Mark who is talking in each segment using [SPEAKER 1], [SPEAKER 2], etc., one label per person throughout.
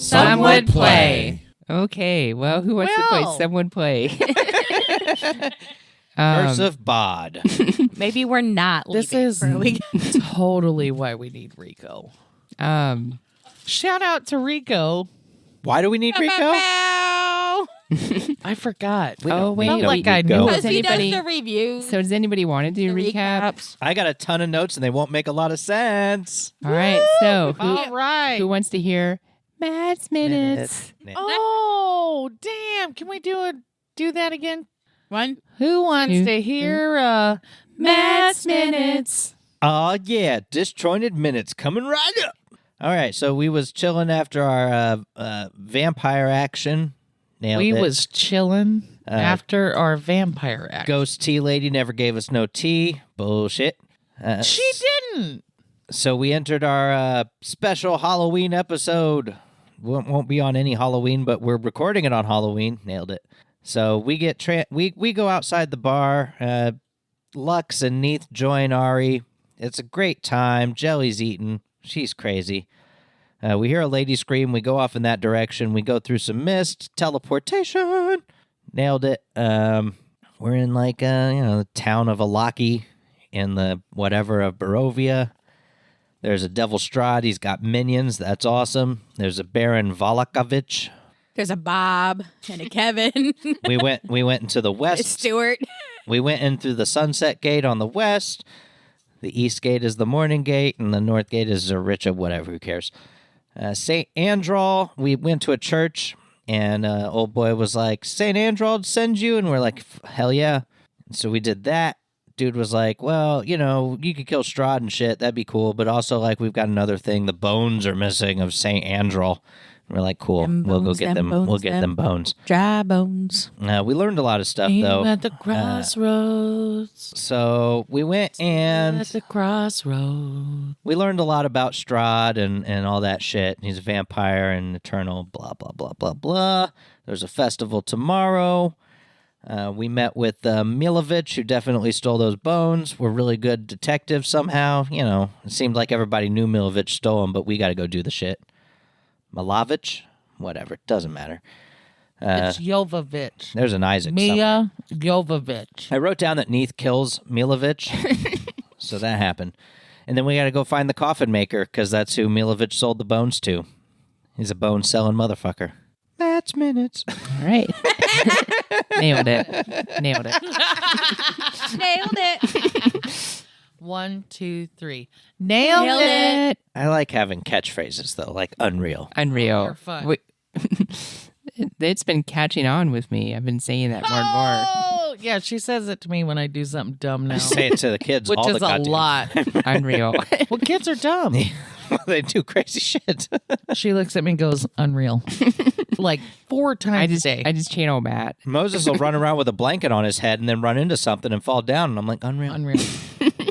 [SPEAKER 1] Some would play.
[SPEAKER 2] Okay, well, who wants to play Some Would Play?
[SPEAKER 3] Curse of Bod.
[SPEAKER 1] Maybe we're not leaving
[SPEAKER 4] This is
[SPEAKER 1] for a week.
[SPEAKER 4] totally why we need Rico. Shout out to Rico.
[SPEAKER 3] Why do we need Rico?
[SPEAKER 4] I forgot.
[SPEAKER 2] Oh, wait.
[SPEAKER 4] Felt like I
[SPEAKER 3] Rico.
[SPEAKER 4] knew
[SPEAKER 1] Because
[SPEAKER 4] it.
[SPEAKER 1] he does
[SPEAKER 2] anybody-
[SPEAKER 1] the reviews.
[SPEAKER 2] So does anybody want to do
[SPEAKER 1] The
[SPEAKER 2] recaps?
[SPEAKER 3] I got a ton of notes and they won't make a lot of sense.
[SPEAKER 2] All right, so
[SPEAKER 4] All right.
[SPEAKER 2] who wants to hear Matt's Minutes?
[SPEAKER 4] Oh, damn. Can we do that again?
[SPEAKER 1] One.
[SPEAKER 4] Who wants to hear
[SPEAKER 2] Matt's Minutes.
[SPEAKER 3] Oh, yeah. Disjointed minutes coming right up. All right. So we was chilling after our vampire action. Nailed
[SPEAKER 4] We
[SPEAKER 3] it.
[SPEAKER 4] was chilling after our vampire act.
[SPEAKER 3] Ghost tea lady never gave us no tea. Bullshit.
[SPEAKER 4] She didn't.
[SPEAKER 3] So we entered our special Halloween episode. Won't be on any Halloween, but we're recording it on Halloween. Nailed it. So we get we go outside the bar. Lux and Neith join Ari. It's a great time. Jelly's eating. She's crazy. We hear a lady scream. We go off in that direction. We go through some mist. Teleportation. Nailed it. We're in the town of Alaki in the whatever of Barovia. There's a Devil Strahd. He's got minions. That's awesome. There's a Baron Valakovich.
[SPEAKER 1] There's a Bob and a Kevin.
[SPEAKER 3] We went into the west.
[SPEAKER 1] Stuart.
[SPEAKER 3] We went in through the Sunset Gate on the west. The east gate is the Morning Gate, and the north gate is Zaricha, whatever, who cares. St. Andral, we went to a church, and old boy was like, St. Andral sends you? And we're like, hell yeah. So we did that. Dude was like, well, you could kill Strahd and shit. That'd be cool. But also, we've got another thing. The bones are missing of St. Andral. We're like, cool. We'll go get them. We'll get them bones.
[SPEAKER 1] Dry bones.
[SPEAKER 3] We learned a lot of stuff, though.
[SPEAKER 4] At the crossroads.
[SPEAKER 3] So we went and
[SPEAKER 4] At the crossroads.
[SPEAKER 3] we learned a lot about Strahd and all that shit. He's a vampire and eternal, blah, blah, blah, blah, blah. There's a festival tomorrow. We met with Milovich, who definitely stole those bones. We're really good detectives somehow. It seemed like everybody knew Milovich stole them, but we got to go do the shit. Milovich? Whatever. It doesn't matter.
[SPEAKER 4] It's Jovovich.
[SPEAKER 3] There's an Isaac somewhere.
[SPEAKER 4] Mia Jovovich.
[SPEAKER 3] I wrote down that Neith kills Milovich, so that happened. And then we got to go find the coffin maker, because that's who Milovich sold the bones to. He's a bone-selling motherfucker. That's minutes.
[SPEAKER 2] All right. Nailed it.
[SPEAKER 1] Nailed it.
[SPEAKER 4] 1, 2, 3. Nailed
[SPEAKER 1] Nailed
[SPEAKER 4] it.
[SPEAKER 3] I like having catchphrases, though, like unreal.
[SPEAKER 2] Unreal.
[SPEAKER 4] They're fun.
[SPEAKER 2] Wait. It's been catching on with me. I've been saying that more and more.
[SPEAKER 4] Oh, yeah. She says it to me when I do something dumb now.
[SPEAKER 3] I say it to the kids
[SPEAKER 4] Which
[SPEAKER 3] all
[SPEAKER 4] is
[SPEAKER 3] the
[SPEAKER 4] a
[SPEAKER 3] goddamn
[SPEAKER 4] lot.
[SPEAKER 2] Unreal.
[SPEAKER 4] Well, kids are dumb.
[SPEAKER 3] They do crazy shit.
[SPEAKER 4] She looks at me and goes, unreal. Like 4 times a day.
[SPEAKER 2] I just channel Matt.
[SPEAKER 3] Moses will run around with a blanket on his head and then run into something and fall down. And I'm like, unreal.
[SPEAKER 4] Unreal.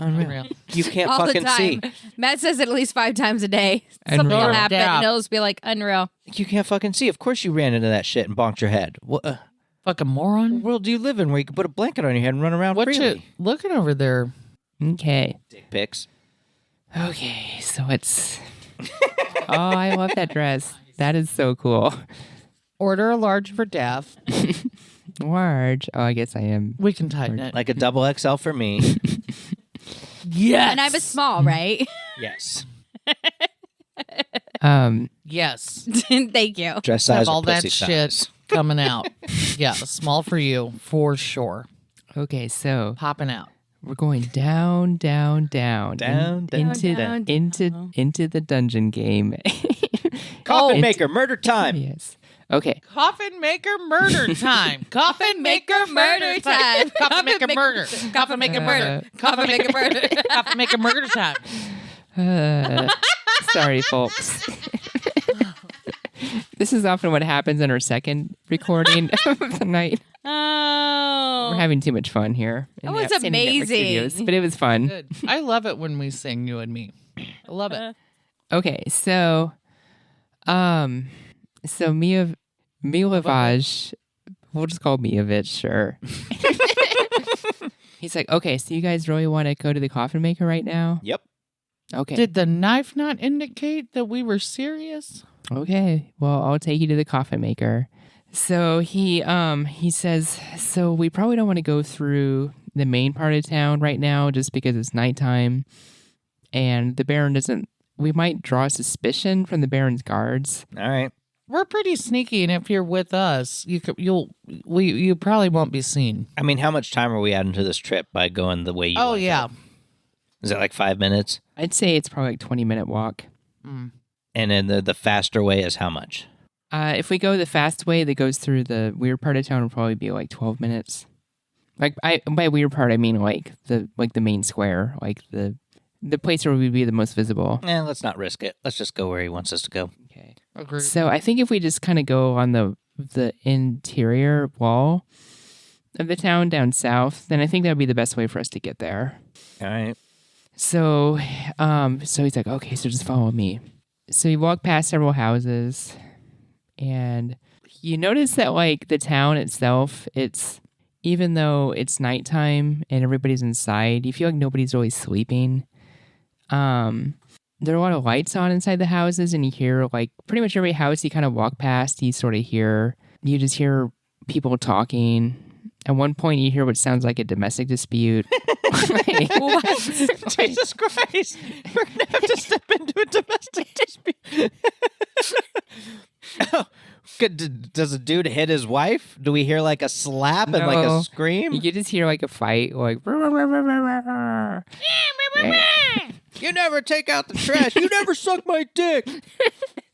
[SPEAKER 4] Unreal.
[SPEAKER 3] You can't
[SPEAKER 1] All the
[SPEAKER 3] fucking see.
[SPEAKER 1] time. Matt says it at least 5 times a day. Something
[SPEAKER 2] Unreal.
[SPEAKER 1] will happen
[SPEAKER 4] Yeah.
[SPEAKER 1] and he'll just be like, unreal.
[SPEAKER 3] You can't fucking see. Of course you ran into that shit and bonked your head. What
[SPEAKER 4] Fucking moron.
[SPEAKER 3] world do you live in where you can put a blanket on your head and run around
[SPEAKER 4] What
[SPEAKER 3] freely?
[SPEAKER 4] you looking over there?
[SPEAKER 2] Okay.
[SPEAKER 3] Dick pics.
[SPEAKER 2] Okay, so it's... Oh, I love that dress. That is so cool.
[SPEAKER 4] Order a large for Dav.
[SPEAKER 2] Large. Oh, I guess I am.
[SPEAKER 4] We can tighten it.
[SPEAKER 3] Like a double XL for me.
[SPEAKER 4] Yes.
[SPEAKER 1] And I was small, right?
[SPEAKER 3] Yes.
[SPEAKER 4] Yes.
[SPEAKER 1] Thank you.
[SPEAKER 3] Dress size
[SPEAKER 4] Have
[SPEAKER 3] or
[SPEAKER 4] all that
[SPEAKER 3] pussy
[SPEAKER 4] shit
[SPEAKER 3] size.
[SPEAKER 4] coming out. Yeah, small for you, for sure.
[SPEAKER 2] Okay, so
[SPEAKER 4] Popping out.
[SPEAKER 2] we're going down, down, down.
[SPEAKER 3] Down, down,
[SPEAKER 2] into,
[SPEAKER 1] down,
[SPEAKER 2] into the dungeon game.
[SPEAKER 3] Coffin
[SPEAKER 2] Oh.
[SPEAKER 3] maker, murder time.
[SPEAKER 2] Yes. Okay.
[SPEAKER 4] Coffin maker murder time. Coffin maker murder time. Coffin maker murder. Coffin maker murder. Coffin maker murder. Coffin maker murder time.
[SPEAKER 2] Sorry, folks. This is often what happens in our second recording of the night.
[SPEAKER 1] Oh.
[SPEAKER 2] We're having too much fun here. in
[SPEAKER 1] That
[SPEAKER 2] the
[SPEAKER 1] was
[SPEAKER 2] Outstanding Network
[SPEAKER 1] amazing.
[SPEAKER 2] Studios, but it was fun.
[SPEAKER 4] Good. I love it when we sing, you and me. I love it.
[SPEAKER 2] Okay, so Milovich, we'll just call Milovich, sure. He's like, okay, so you guys really want to go to the coffin maker right now?
[SPEAKER 3] Yep.
[SPEAKER 2] Okay.
[SPEAKER 4] Did the knife not indicate that we were serious?
[SPEAKER 2] Okay, well, I'll take you to the coffin maker. So he says, so we probably don't want to go through the main part of town right now just because it's nighttime, and the Baron doesn't. We might draw suspicion from the Baron's guards.
[SPEAKER 3] All right.
[SPEAKER 4] We're pretty sneaky, and if you're with us, you probably won't be seen.
[SPEAKER 3] I mean, how much time are we adding to this trip by going the way you
[SPEAKER 4] Oh
[SPEAKER 3] want
[SPEAKER 4] yeah.
[SPEAKER 3] to? Is it like 5 minutes?
[SPEAKER 2] I'd say it's probably like 20-minute walk.
[SPEAKER 4] Mm.
[SPEAKER 3] And then the faster way is how much?
[SPEAKER 2] If we go the fast way that goes through the weird part of town, it'll probably be like 12 minutes. Like by weird part, I mean like the main square, like the place where we'd be the most visible.
[SPEAKER 3] Let's not risk it. Let's just go where he wants us to go.
[SPEAKER 2] Okay.
[SPEAKER 4] Agreed.
[SPEAKER 2] So I think if we just kind of go on the interior wall of the town down south, then I think that would be the best way for us to get there.
[SPEAKER 3] All right.
[SPEAKER 2] So he's like, okay, so just follow me. So you walk past several houses, and you notice that like the town itself, it's even though it's nighttime and everybody's inside, you feel like nobody's really sleeping. There are a lot of lights on inside the houses, and you hear like pretty much every house you kind of walk past, you just hear people talking. At one point, you hear what sounds like a domestic dispute.
[SPEAKER 1] What?
[SPEAKER 3] Jesus Christ. We're going to have to step into a domestic dispute. Oh, does a dude hit his wife? Do we hear like a slap and like
[SPEAKER 2] No.
[SPEAKER 3] a scream?
[SPEAKER 2] You could just hear like a fight, like.
[SPEAKER 3] You never take out the trash. You never suck my dick.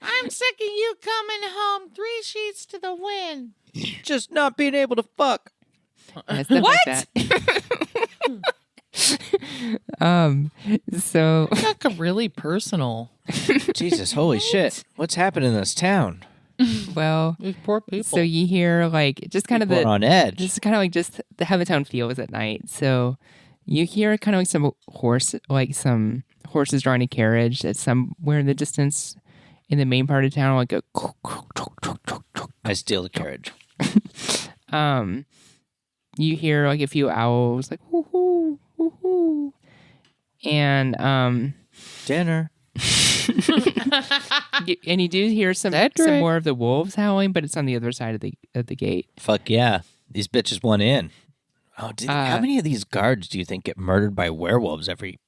[SPEAKER 4] I'm sick of you coming home 3 sheets to the wind.
[SPEAKER 3] Just not being able to fuck.
[SPEAKER 2] Yeah, stuff
[SPEAKER 1] What?
[SPEAKER 2] Like that. So
[SPEAKER 4] That got really personal.
[SPEAKER 3] Jesus, holy shit. What's happening in this town?
[SPEAKER 2] well,
[SPEAKER 4] These poor people.
[SPEAKER 2] so you hear like just kind of
[SPEAKER 3] People are on edge.
[SPEAKER 2] this is kind of like just how the town feels at night. So you hear kind of like some horses drawing a carriage that's somewhere in the distance in the main part of town, like a.
[SPEAKER 3] I steal the carriage.
[SPEAKER 2] You hear like a few owls, like hoo hoo hoo hoo, and
[SPEAKER 3] Dinner.
[SPEAKER 2] and you do hear some more of the wolves howling, but it's on the other side of the gate.
[SPEAKER 3] Fuck yeah. These bitches want in. Oh, how many of these guards do you think get murdered by werewolves every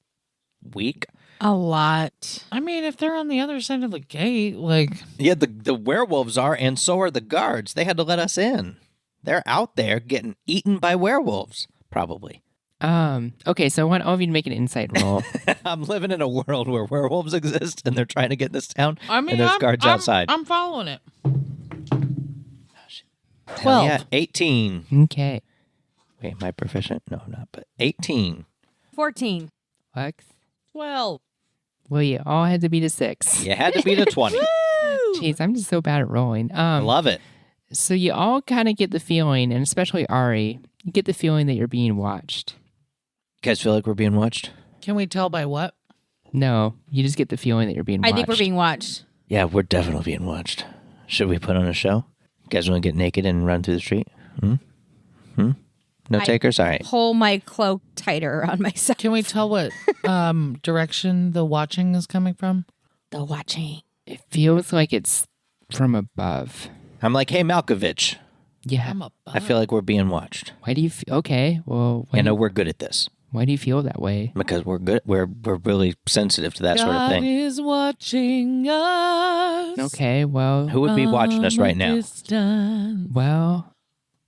[SPEAKER 3] week?
[SPEAKER 1] A lot.
[SPEAKER 4] I mean, if they're on the other side of the gate, like...
[SPEAKER 3] Yeah, the werewolves are, and so are the guards. They had to let us in. They're out there getting eaten by werewolves, probably.
[SPEAKER 2] Okay, so I want all of you to make an insight roll.
[SPEAKER 3] I'm living in a world where werewolves exist, and they're trying to get in this town,
[SPEAKER 4] I mean,
[SPEAKER 3] and there's guards outside.
[SPEAKER 4] I'm following it.
[SPEAKER 3] Hell
[SPEAKER 4] 12.
[SPEAKER 3] yeah, 18.
[SPEAKER 2] Okay.
[SPEAKER 3] Wait, am I proficient? No, I'm not, but 18.
[SPEAKER 1] 14.
[SPEAKER 2] Lex?
[SPEAKER 4] 12.
[SPEAKER 2] Well, you all had to beat a 6.
[SPEAKER 3] You had to beat a 20.
[SPEAKER 2] Jeez, I'm just so bad at rolling.
[SPEAKER 3] I love it.
[SPEAKER 2] So you all kind of get the feeling, and especially Ari, you get the feeling that you're being watched.
[SPEAKER 3] You guys feel like we're being watched?
[SPEAKER 4] Can we tell by what?
[SPEAKER 2] No, you just get the feeling that you're being watched.
[SPEAKER 1] I think we're being watched.
[SPEAKER 3] Yeah, we're definitely being watched. Should we put on a show? You guys want to get naked and run through the street? No takers? All right.
[SPEAKER 1] Pull my cloak tighter around myself.
[SPEAKER 4] Can we tell what direction the watching is coming from?
[SPEAKER 1] The watching.
[SPEAKER 2] It feels like it's from above.
[SPEAKER 3] I'm like, hey, Malkovich.
[SPEAKER 2] Yeah.
[SPEAKER 4] I'm a
[SPEAKER 3] I feel like we're being watched.
[SPEAKER 2] Why do you feel... Okay, well...
[SPEAKER 3] I know we're good at this
[SPEAKER 2] Why do you feel that way?
[SPEAKER 3] because we're good. We're really sensitive to that sort of
[SPEAKER 4] God
[SPEAKER 3] thing.
[SPEAKER 4] is watching us.
[SPEAKER 2] Okay, well...
[SPEAKER 3] Who would be watching us right now?
[SPEAKER 2] Well,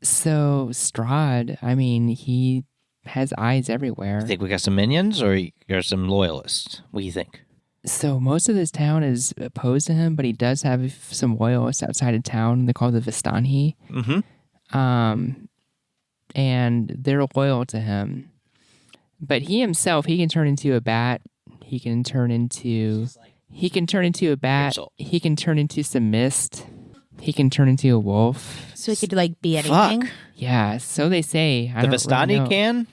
[SPEAKER 2] so Strahd, I mean, he has eyes everywhere.
[SPEAKER 3] You think we got some minions or you're some loyalists? What do you think?
[SPEAKER 2] So most of this town is opposed to him, but he does have some loyalists outside of town. They're called the Vistani.
[SPEAKER 3] Mm-hmm.
[SPEAKER 2] And they're loyal to him. But he himself, he can turn into a bat. He can turn into a bat.
[SPEAKER 3] Insult.
[SPEAKER 2] He can turn into some mist. He can turn into a wolf.
[SPEAKER 1] So it could like be anything.
[SPEAKER 3] Fuck.
[SPEAKER 2] Yeah, so they say. I
[SPEAKER 3] The
[SPEAKER 2] don't
[SPEAKER 3] Vistani
[SPEAKER 2] really know.
[SPEAKER 3] can?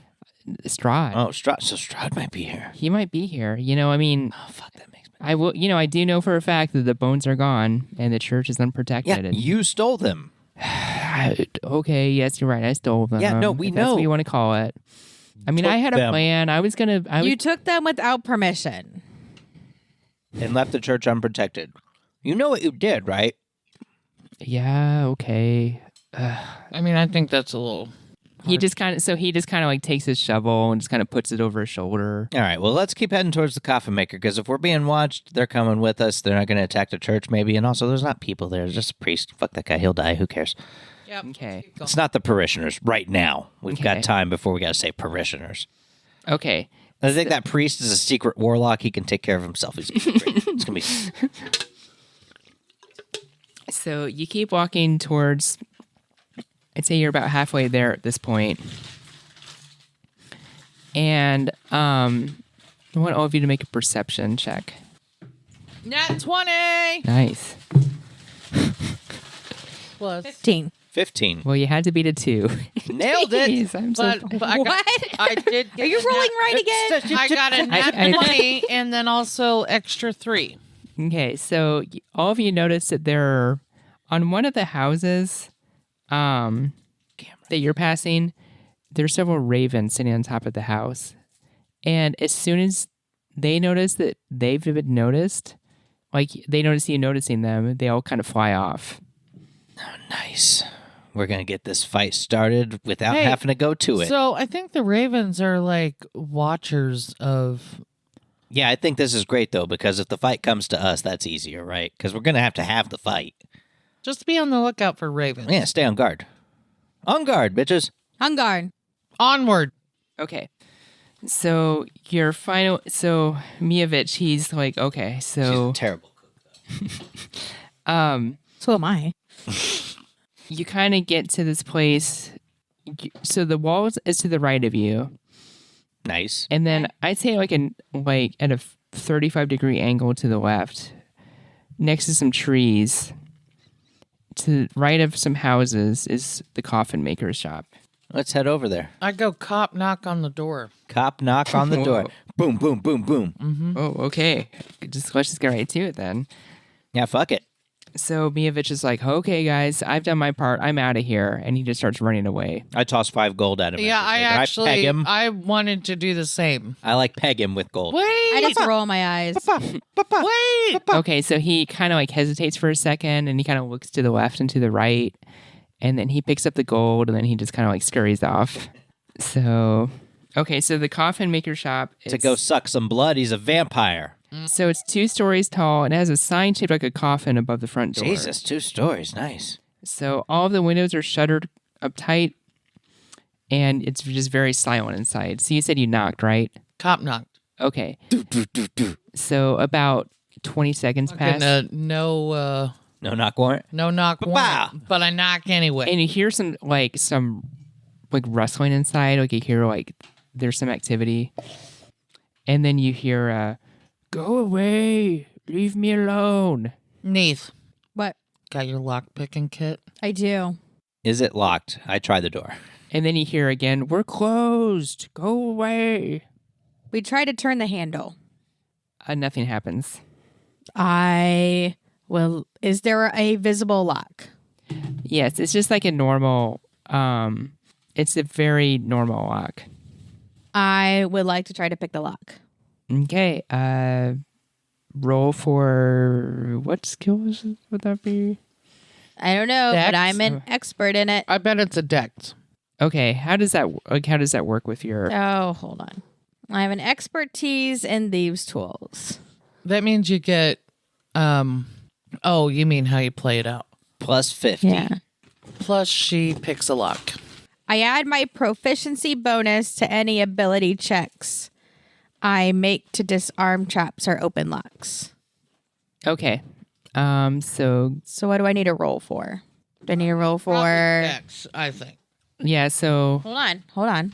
[SPEAKER 2] Strahd.
[SPEAKER 3] Oh, Strahd. So Strahd might be here.
[SPEAKER 2] He might be here. You know, I mean,
[SPEAKER 3] Oh, fuck, that makes me...
[SPEAKER 2] I will. You know, I do know for a fact that the bones are gone and the church is unprotected.
[SPEAKER 3] Yeah,
[SPEAKER 2] and
[SPEAKER 3] you stole them.
[SPEAKER 2] okay, yes, you're right. I stole them.
[SPEAKER 3] Yeah, no, we
[SPEAKER 2] if that's
[SPEAKER 3] know.
[SPEAKER 2] what you want to call it. I mean, I
[SPEAKER 3] Took
[SPEAKER 2] had a
[SPEAKER 3] them.
[SPEAKER 2] plan. I was gonna.
[SPEAKER 1] You took them without permission.
[SPEAKER 3] And left the church unprotected. You know what you did, right?
[SPEAKER 2] Yeah, okay.
[SPEAKER 4] I mean, I think that's a little.
[SPEAKER 2] He just kind of like takes his shovel and just kind of puts it over his shoulder.
[SPEAKER 3] All right, well, let's keep heading towards the coffin maker, because if we're being watched, they're coming with us. They're not going to attack the church, maybe. And also, there's not people there. There's just a priest. Fuck that guy. He'll die. Who cares?
[SPEAKER 4] Yep.
[SPEAKER 2] Okay.
[SPEAKER 3] It's not the parishioners right now. We've got time before we got to say parishioners.
[SPEAKER 2] Okay.
[SPEAKER 3] I think that priest is a secret warlock. He can take care of himself. He's gonna be great. It's going to be...
[SPEAKER 2] So you keep walking towards, I'd say you're about halfway there at this point. And I want all of you to make a perception check.
[SPEAKER 4] Nat 20
[SPEAKER 2] Nice.
[SPEAKER 4] plus.
[SPEAKER 1] 15.
[SPEAKER 3] 15.
[SPEAKER 2] Well, you had to beat a 2.
[SPEAKER 3] Nailed it.
[SPEAKER 2] Jeez, I'm so
[SPEAKER 4] But I got,
[SPEAKER 1] What?
[SPEAKER 4] I did.
[SPEAKER 1] Are you rolling right again?
[SPEAKER 4] I got a nat
[SPEAKER 2] I-
[SPEAKER 4] 20 and then also extra 3.
[SPEAKER 2] Okay, so all of you notice that there are, on one of the houses that you're passing, there's several ravens sitting on top of the house. And as soon as they notice that they've been noticed, like they notice you noticing them, they all kind of fly off.
[SPEAKER 3] Nice. We're going to get this fight started without
[SPEAKER 4] Hey,
[SPEAKER 3] having to go to it.
[SPEAKER 4] So I think the ravens are like watchers of.
[SPEAKER 3] Yeah, I think this is great, though, because if the fight comes to us, that's easier, right? Because we're going to have the fight.
[SPEAKER 4] Just be on the lookout for ravens.
[SPEAKER 3] Yeah, stay on guard. On guard, bitches.
[SPEAKER 1] On guard.
[SPEAKER 4] Onward.
[SPEAKER 2] Okay. So your final, so Miovich, he's like, okay, so
[SPEAKER 3] She's terrible.
[SPEAKER 1] So am I.
[SPEAKER 2] you kind of get to this place. So the wall is to the right of you.
[SPEAKER 3] Nice.
[SPEAKER 2] And then I'd say like at a 35-degree angle to the left, next to some trees, to the right of some houses is the coffin maker's shop.
[SPEAKER 3] Let's head over there.
[SPEAKER 4] I go cop knock on the door.
[SPEAKER 3] Cop knock on the door.
[SPEAKER 2] Whoa.
[SPEAKER 3] Boom, boom, boom, boom.
[SPEAKER 2] Oh, okay. Let's just get right to it then.
[SPEAKER 3] Yeah, fuck it.
[SPEAKER 2] So Miovich is like, okay, guys, I've done my part. I'm out of here. And he just starts running away.
[SPEAKER 3] I toss 5 gold at him.
[SPEAKER 4] Yeah, I
[SPEAKER 3] Can
[SPEAKER 4] actually
[SPEAKER 3] peg him.
[SPEAKER 4] I wanted to do the same.
[SPEAKER 3] I like peg him with gold.
[SPEAKER 4] Wait.
[SPEAKER 1] I just roll my eyes.
[SPEAKER 4] Wait.
[SPEAKER 2] Okay, so he kind of like hesitates for a second and he kind of looks to the left and to the right. And then he picks up the gold and then he just kind of like scurries off. So, okay, so the coffin maker shop
[SPEAKER 3] To go suck some blood, he's a vampire.
[SPEAKER 2] So it's 2 stories tall and it has a sign shaped like a coffin above the front door.
[SPEAKER 3] Jesus, 2 stories. Nice.
[SPEAKER 2] So all of the windows are shuttered up tight and it's just very silent inside. So you said you knocked, right?
[SPEAKER 4] Cop knocked.
[SPEAKER 2] Okay. So about 20 seconds pass.
[SPEAKER 4] No
[SPEAKER 3] No knock warrant?
[SPEAKER 4] knock
[SPEAKER 3] Ba-ba.
[SPEAKER 4] warrant, but I knock anyway.
[SPEAKER 2] And you hear some rustling inside, like you hear like there's some activity. And then you hear go away, leave me alone.
[SPEAKER 4] Neath,
[SPEAKER 1] What?
[SPEAKER 4] got your lock picking kit?
[SPEAKER 1] I do.
[SPEAKER 3] Is it locked? I try the door.
[SPEAKER 2] And then you hear again, we're closed, go away.
[SPEAKER 1] We try to turn the handle.
[SPEAKER 2] Nothing happens.
[SPEAKER 1] Is there a visible lock?
[SPEAKER 2] Yes, it's just like a normal it's a very normal lock.
[SPEAKER 1] I would like to try to pick the lock.
[SPEAKER 2] Okay, roll for what skills would that be?
[SPEAKER 1] I don't know,
[SPEAKER 4] Dex?
[SPEAKER 1] but I'm an expert in it.
[SPEAKER 4] I bet it's a dex.
[SPEAKER 2] Okay, how does that work with your
[SPEAKER 1] Oh, hold on. I have an expertise in these tools.
[SPEAKER 4] That means you get oh, you mean how you play it out.
[SPEAKER 3] Plus 50.
[SPEAKER 1] Yeah.
[SPEAKER 4] Plus she picks a lock.
[SPEAKER 1] I add my proficiency bonus to any ability checks I make to disarm traps or open locks.
[SPEAKER 2] Okay. So
[SPEAKER 1] So what do I need to roll for? Do I need to roll for...
[SPEAKER 4] Probably dex, I think.
[SPEAKER 2] yeah, so
[SPEAKER 1] Hold on.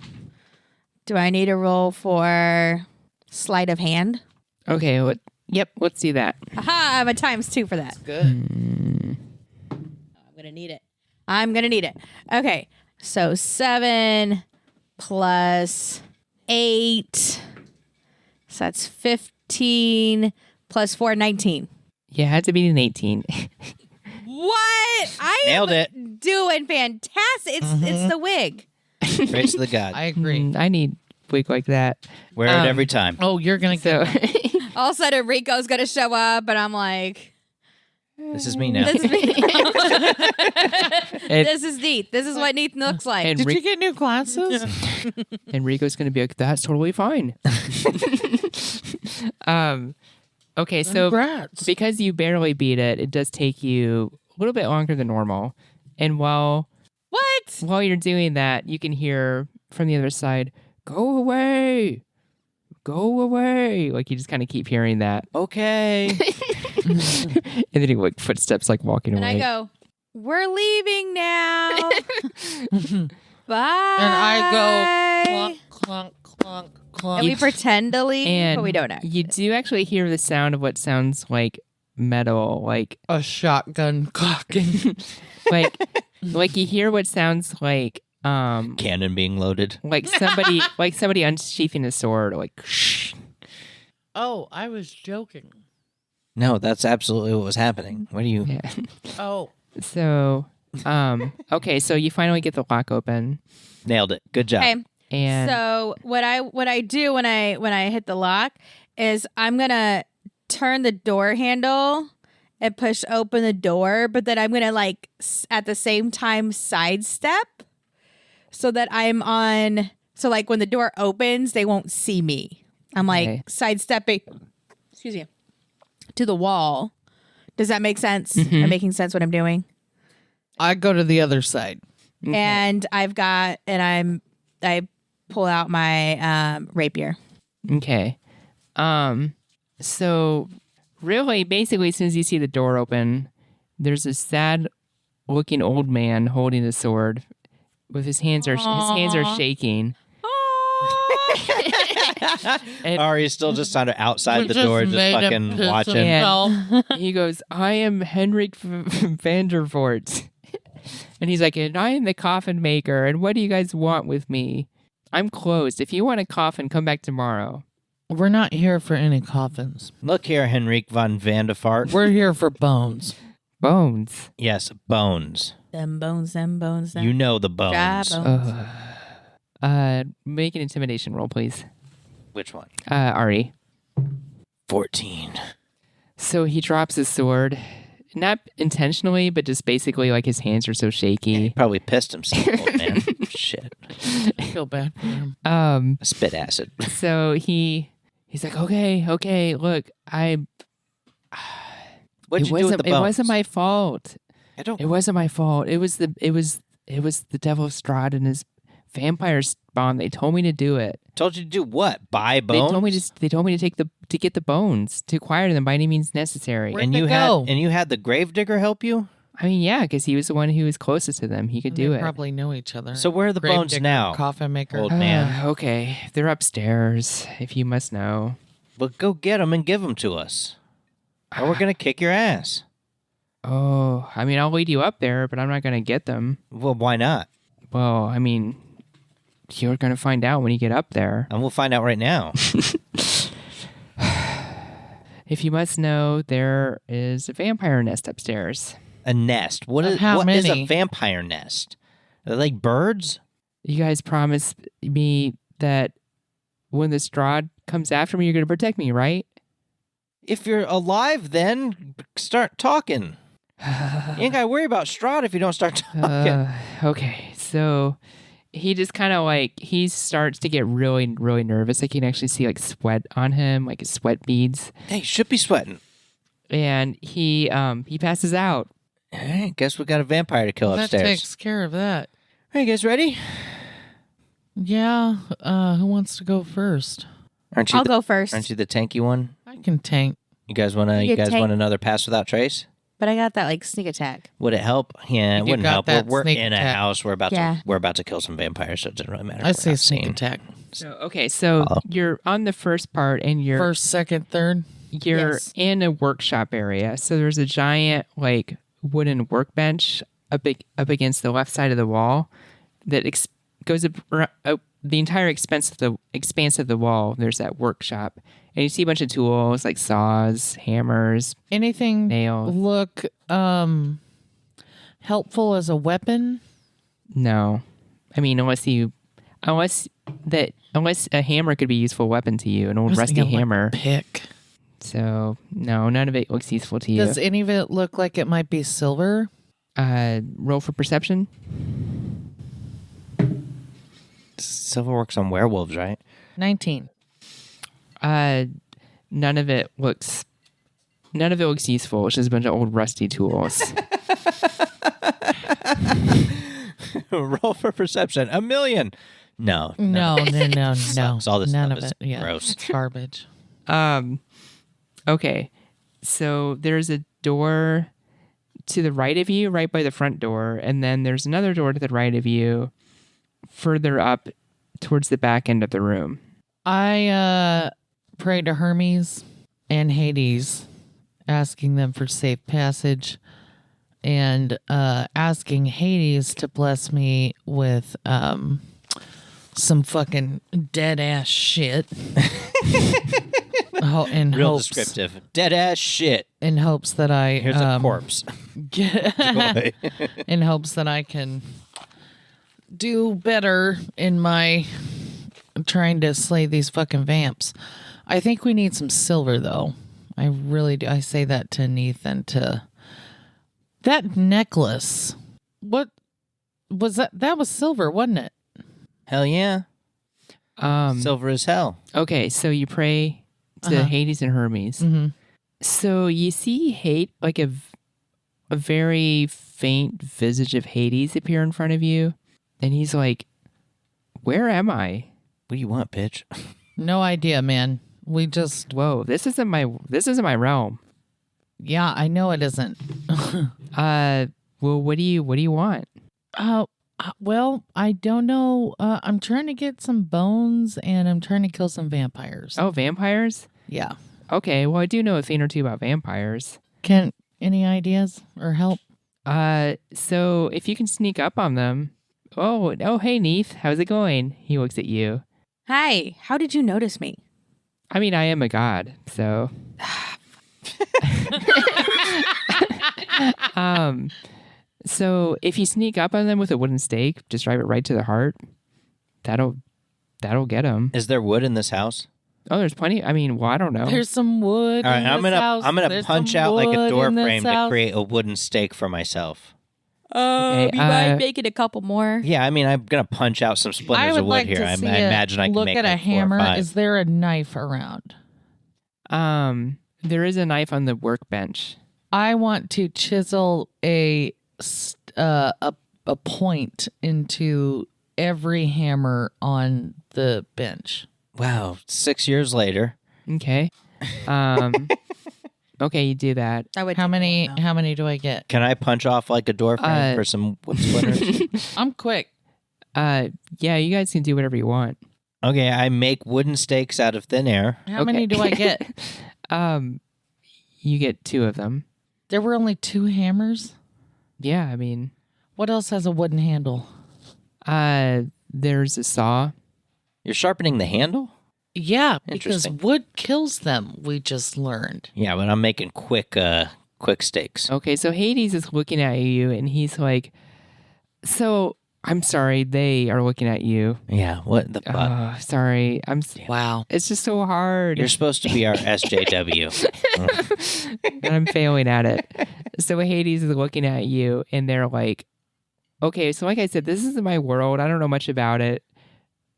[SPEAKER 1] Do I need to roll for sleight of hand?
[SPEAKER 2] okay, let's do that.
[SPEAKER 1] Aha, I'm a ×2 for that.
[SPEAKER 4] Good.
[SPEAKER 1] I'm going to need it. Okay, so 7 plus 8. So that's 15 plus 4, 19.
[SPEAKER 2] Yeah, it had to be an 18.
[SPEAKER 1] What? I
[SPEAKER 3] Nailed
[SPEAKER 1] am
[SPEAKER 3] it.
[SPEAKER 1] doing fantastic. It's the wig.
[SPEAKER 3] Praise to the God.
[SPEAKER 4] I agree.
[SPEAKER 2] I need wig like that.
[SPEAKER 3] Wear it every time.
[SPEAKER 4] Oh, you're gonna
[SPEAKER 2] So
[SPEAKER 4] get
[SPEAKER 1] All of a sudden, Rico's going to show up, and I'm like,
[SPEAKER 3] This is me now.
[SPEAKER 1] This is me.
[SPEAKER 2] And-
[SPEAKER 1] This is Neat. This is what Neat looks like.
[SPEAKER 2] and
[SPEAKER 4] Did
[SPEAKER 2] Ri-
[SPEAKER 4] you get new glasses?
[SPEAKER 2] and Rico's going to be like, that's totally fine. Okay, so
[SPEAKER 4] Congrats.
[SPEAKER 2] because you barely beat it, it does take you a little bit longer than normal. And while you're doing that, you can hear from the other side, "Go away, go away!" Like you just kind of keep hearing that,
[SPEAKER 3] Okay.
[SPEAKER 2] and then you like footsteps like walking
[SPEAKER 1] And
[SPEAKER 2] away.
[SPEAKER 1] I go, we're leaving now. Bye.
[SPEAKER 4] And I go clunk, clunk, clunk, clunk.
[SPEAKER 1] And we pretend to leave,
[SPEAKER 2] And
[SPEAKER 1] but we don't actually.
[SPEAKER 2] you do actually hear the sound of what sounds like metal, like
[SPEAKER 4] A shotgun cocking.
[SPEAKER 2] like like you hear what sounds like
[SPEAKER 3] Cannon being loaded.
[SPEAKER 2] like somebody unsheathing a sword, like
[SPEAKER 4] Oh, I was joking.
[SPEAKER 3] No, that's absolutely what was happening. What do you?
[SPEAKER 2] yeah.
[SPEAKER 4] Oh.
[SPEAKER 2] So okay, so you finally get the lock open,
[SPEAKER 3] Nailed it. Good job.
[SPEAKER 1] Okay.
[SPEAKER 2] and
[SPEAKER 1] So what I do when I hit the lock is I'm gonna turn the door handle and push open the door, but then I'm gonna like at the same time sidestep so that I'm on. So like when the door opens, they won't see me. I'm like
[SPEAKER 2] Okay.
[SPEAKER 1] sidestepping. Excuse me. To the wall. Does that make sense? Am I making sense what I'm doing?
[SPEAKER 4] I go to the other side.
[SPEAKER 1] And I pull out my rapier.
[SPEAKER 2] okay. So really, basically, as soon as you see the door open, there's a sad-looking old man holding the sword, with his hands are shaking. And
[SPEAKER 3] Ari's still just kind of outside the
[SPEAKER 4] Just
[SPEAKER 3] door, just
[SPEAKER 4] made him
[SPEAKER 3] fucking
[SPEAKER 4] piss
[SPEAKER 3] watching.
[SPEAKER 4] himself.
[SPEAKER 2] he goes, "I am Henrik Vandervoort," and he's like, "And I am the coffin maker. And what do you guys want with me? I'm closed. If you want a coffin, come back tomorrow."
[SPEAKER 4] We're not here for any coffins.
[SPEAKER 3] Look here, Henrik von Vandefart.
[SPEAKER 4] We're here for bones.
[SPEAKER 2] Bones.
[SPEAKER 3] Yes, bones.
[SPEAKER 1] Them bones.
[SPEAKER 3] You know the bones.
[SPEAKER 1] Dry bones.
[SPEAKER 2] Make an intimidation roll, please.
[SPEAKER 3] Which one?
[SPEAKER 2] Ari.
[SPEAKER 3] 14.
[SPEAKER 2] So he drops his sword, not intentionally, but just basically like his hands are so shaky.
[SPEAKER 3] Probably pissed himself, old man. Shit.
[SPEAKER 4] I feel bad for him.
[SPEAKER 3] Spit acid.
[SPEAKER 2] So he's like, okay, look,
[SPEAKER 3] What'd you do with the bones?
[SPEAKER 2] It wasn't my fault.
[SPEAKER 3] I don't.
[SPEAKER 2] It wasn't my fault. It was the devil Strahd and his vampire spawn. They told me to do it.
[SPEAKER 3] Told you to do what? Buy bones?
[SPEAKER 2] They told me to get the bones, to acquire them by any means necessary.
[SPEAKER 4] Where'd
[SPEAKER 3] and
[SPEAKER 4] they
[SPEAKER 3] you
[SPEAKER 4] go?
[SPEAKER 3] had the gravedigger help you?
[SPEAKER 2] I mean, yeah, because he was the one who was closest to them. He could do
[SPEAKER 4] They
[SPEAKER 2] it.
[SPEAKER 4] probably know each other.
[SPEAKER 3] So where are the
[SPEAKER 4] Grave
[SPEAKER 3] bones
[SPEAKER 4] digger,
[SPEAKER 3] now?
[SPEAKER 4] Coffin maker.
[SPEAKER 3] Old man.
[SPEAKER 2] Okay, they're upstairs, if you must know.
[SPEAKER 3] Well, go get them and give them to us. Or we're going to kick your ass.
[SPEAKER 2] Oh, I mean, I'll lead you up there, but I'm not going to get them.
[SPEAKER 3] Well, why not?
[SPEAKER 2] Well, I mean, you're going to find out when you get up there.
[SPEAKER 3] And we'll find out right now.
[SPEAKER 2] If you must know, there is a vampire nest upstairs.
[SPEAKER 3] A nest. What
[SPEAKER 4] Of
[SPEAKER 3] is
[SPEAKER 4] how
[SPEAKER 3] what is a
[SPEAKER 4] many?
[SPEAKER 3] vampire nest? Are they like birds?
[SPEAKER 2] You guys promised me that when the Strahd comes after me, you're going to protect me, right?
[SPEAKER 3] If you're alive, then start talking. You ain't got to worry about Strahd if you don't start talking.
[SPEAKER 2] Okay, so he just kind of like, he starts to get really, really nervous. Like you can actually see like sweat on him, like his sweat beads.
[SPEAKER 3] Hey, you should be sweating.
[SPEAKER 2] And he passes out.
[SPEAKER 3] All right, guess we got a vampire to kill
[SPEAKER 4] That
[SPEAKER 3] upstairs.
[SPEAKER 4] takes care of that.
[SPEAKER 3] Are you guys ready?
[SPEAKER 4] Yeah. Who wants to go first?
[SPEAKER 3] Aren't you?
[SPEAKER 1] I'll go first.
[SPEAKER 3] Aren't you the tanky one?
[SPEAKER 4] I can tank.
[SPEAKER 3] You guys want to?
[SPEAKER 1] You
[SPEAKER 3] You guys
[SPEAKER 1] tank-
[SPEAKER 3] want another pass without trace?
[SPEAKER 1] But I got that like sneak attack.
[SPEAKER 3] Would it help? Yeah, it
[SPEAKER 4] You
[SPEAKER 3] wouldn't
[SPEAKER 4] got
[SPEAKER 3] help.
[SPEAKER 4] that
[SPEAKER 3] We're
[SPEAKER 4] sneak
[SPEAKER 3] in a
[SPEAKER 4] attack.
[SPEAKER 3] house. We're about
[SPEAKER 1] Yeah.
[SPEAKER 3] to kill some vampires, so it doesn't really matter.
[SPEAKER 4] I
[SPEAKER 3] if we're
[SPEAKER 4] say
[SPEAKER 3] not
[SPEAKER 4] sneak
[SPEAKER 3] seen.
[SPEAKER 4] attack.
[SPEAKER 2] So
[SPEAKER 3] Oh.
[SPEAKER 2] you're on the first part, and you're
[SPEAKER 4] First, second, third.
[SPEAKER 2] you're
[SPEAKER 1] Yes.
[SPEAKER 2] in a workshop area. So there's a giant like wooden workbench up against the left side of the wall that goes up the entire expanse of the wall. There's that workshop, and you see a bunch of tools like saws, hammers,
[SPEAKER 4] Anything
[SPEAKER 2] nails.
[SPEAKER 4] look helpful as a weapon?
[SPEAKER 2] No, I mean unless a hammer could be a useful weapon to you, an
[SPEAKER 4] I
[SPEAKER 2] old
[SPEAKER 4] was
[SPEAKER 2] rusty
[SPEAKER 4] thinking, like,
[SPEAKER 2] hammer.
[SPEAKER 4] pick.
[SPEAKER 2] So no, none of it looks useful to you.
[SPEAKER 4] Does any of it look like it might be silver?
[SPEAKER 2] Roll for perception.
[SPEAKER 3] Silver works on werewolves, right?
[SPEAKER 4] 19.
[SPEAKER 2] None of it looks useful. It's just a bunch of old rusty tools.
[SPEAKER 3] Roll for perception. 1,000,000. No.
[SPEAKER 4] No.
[SPEAKER 3] Sucks. All this
[SPEAKER 4] None
[SPEAKER 3] stuff
[SPEAKER 4] of
[SPEAKER 3] is
[SPEAKER 4] it. Yeah.
[SPEAKER 3] gross.
[SPEAKER 4] It's garbage.
[SPEAKER 2] Okay. So there's a door to the right of you, right by the front door, and then there's another door to the right of you, further up towards the back end of the room.
[SPEAKER 4] I pray to Hermes and Hades, asking them for safe passage, and asking Hades to bless me with some fucking dead ass shit. In
[SPEAKER 3] Real
[SPEAKER 4] hopes,
[SPEAKER 3] descriptive. Dead ass shit.
[SPEAKER 4] in hopes that I
[SPEAKER 3] Here's a corpse. Joy.
[SPEAKER 4] in hopes that I can do better in my trying to slay these fucking vamps. I think we need some silver, though. I really do. I say that to Neith and to that necklace. What was that? That was silver, wasn't it?
[SPEAKER 3] Hell yeah. Silver as hell.
[SPEAKER 2] Okay, so you pray to Hades and Hermes.
[SPEAKER 4] Mm-hmm.
[SPEAKER 2] So you see like a very faint visage of Hades appear in front of you, and he's like, "Where am I?
[SPEAKER 3] What do you want, bitch?
[SPEAKER 4] No idea, man. We just
[SPEAKER 2] Whoa, this isn't my realm."
[SPEAKER 4] yeah, I know it isn't.
[SPEAKER 2] Well, what do you want?
[SPEAKER 4] Well, I don't know. I'm trying to get some bones and I'm trying to kill some vampires.
[SPEAKER 2] Oh, vampires?
[SPEAKER 4] Yeah.
[SPEAKER 2] Okay, well, I do know a thing or two about vampires.
[SPEAKER 4] Any ideas or help?
[SPEAKER 2] So if you can sneak up on them. Oh, hey, Neith, how's it going? He looks at you.
[SPEAKER 1] Hi, how did you notice me?
[SPEAKER 2] I mean, I am a god, so. So if you sneak up on them with a wooden stake, just drive it right to the heart. That'll get them.
[SPEAKER 3] Is there wood in this house?
[SPEAKER 2] Oh, there's plenty. I mean, well, I don't know.
[SPEAKER 4] There's some wood.
[SPEAKER 3] All right,
[SPEAKER 4] in
[SPEAKER 3] I'm
[SPEAKER 4] this
[SPEAKER 3] gonna
[SPEAKER 4] house.
[SPEAKER 3] I'm gonna
[SPEAKER 4] There's
[SPEAKER 3] punch
[SPEAKER 4] some
[SPEAKER 3] out like a
[SPEAKER 4] wood
[SPEAKER 3] door
[SPEAKER 4] in this
[SPEAKER 3] frame to
[SPEAKER 4] house.
[SPEAKER 3] create a wooden stake for myself.
[SPEAKER 2] Okay,
[SPEAKER 1] You might make it a couple more.
[SPEAKER 3] Yeah, I mean, I'm gonna punch out some
[SPEAKER 4] I
[SPEAKER 3] splinters
[SPEAKER 4] would
[SPEAKER 3] of wood
[SPEAKER 4] like
[SPEAKER 3] here.
[SPEAKER 4] to
[SPEAKER 3] I
[SPEAKER 4] see
[SPEAKER 3] imagine I can
[SPEAKER 4] look
[SPEAKER 3] make
[SPEAKER 4] at a
[SPEAKER 3] like 4 or
[SPEAKER 4] hammer.
[SPEAKER 3] 5.
[SPEAKER 4] Is there a knife around?
[SPEAKER 2] There is a knife on the workbench.
[SPEAKER 4] I want to chisel a point into every hammer on the bench.
[SPEAKER 3] Wow, 6 years later.
[SPEAKER 2] Okay. Okay, you do that.
[SPEAKER 1] I would
[SPEAKER 4] How
[SPEAKER 1] take
[SPEAKER 4] many?
[SPEAKER 1] one, though.
[SPEAKER 4] How many do I get?
[SPEAKER 3] Can I punch off like a door frame for some wood splinters?
[SPEAKER 4] I'm quick.
[SPEAKER 2] Yeah, you guys can do whatever you want.
[SPEAKER 3] Okay, I make wooden stakes out of thin air.
[SPEAKER 4] How many do I get?
[SPEAKER 2] You get 2 of them.
[SPEAKER 4] There were only 2 hammers.
[SPEAKER 2] Yeah, I mean,
[SPEAKER 4] What else has a wooden handle?
[SPEAKER 2] there's a saw.
[SPEAKER 3] You're sharpening the handle?
[SPEAKER 4] Yeah, because
[SPEAKER 3] Interesting.
[SPEAKER 4] wood kills them. We just learned.
[SPEAKER 3] Yeah, but I'm making quick stakes.
[SPEAKER 2] Okay, so Hades is looking at you, and he's like, "So I'm sorry, they are looking at you.
[SPEAKER 3] Yeah, what the fuck?
[SPEAKER 2] Oh, sorry,
[SPEAKER 4] Wow.
[SPEAKER 2] It's just so hard,
[SPEAKER 3] You're supposed to be our SJW.
[SPEAKER 2] and I'm failing at it." So Hades is looking at you, and they're like, "Okay, so like I said, this isn't my world. I don't know much about it.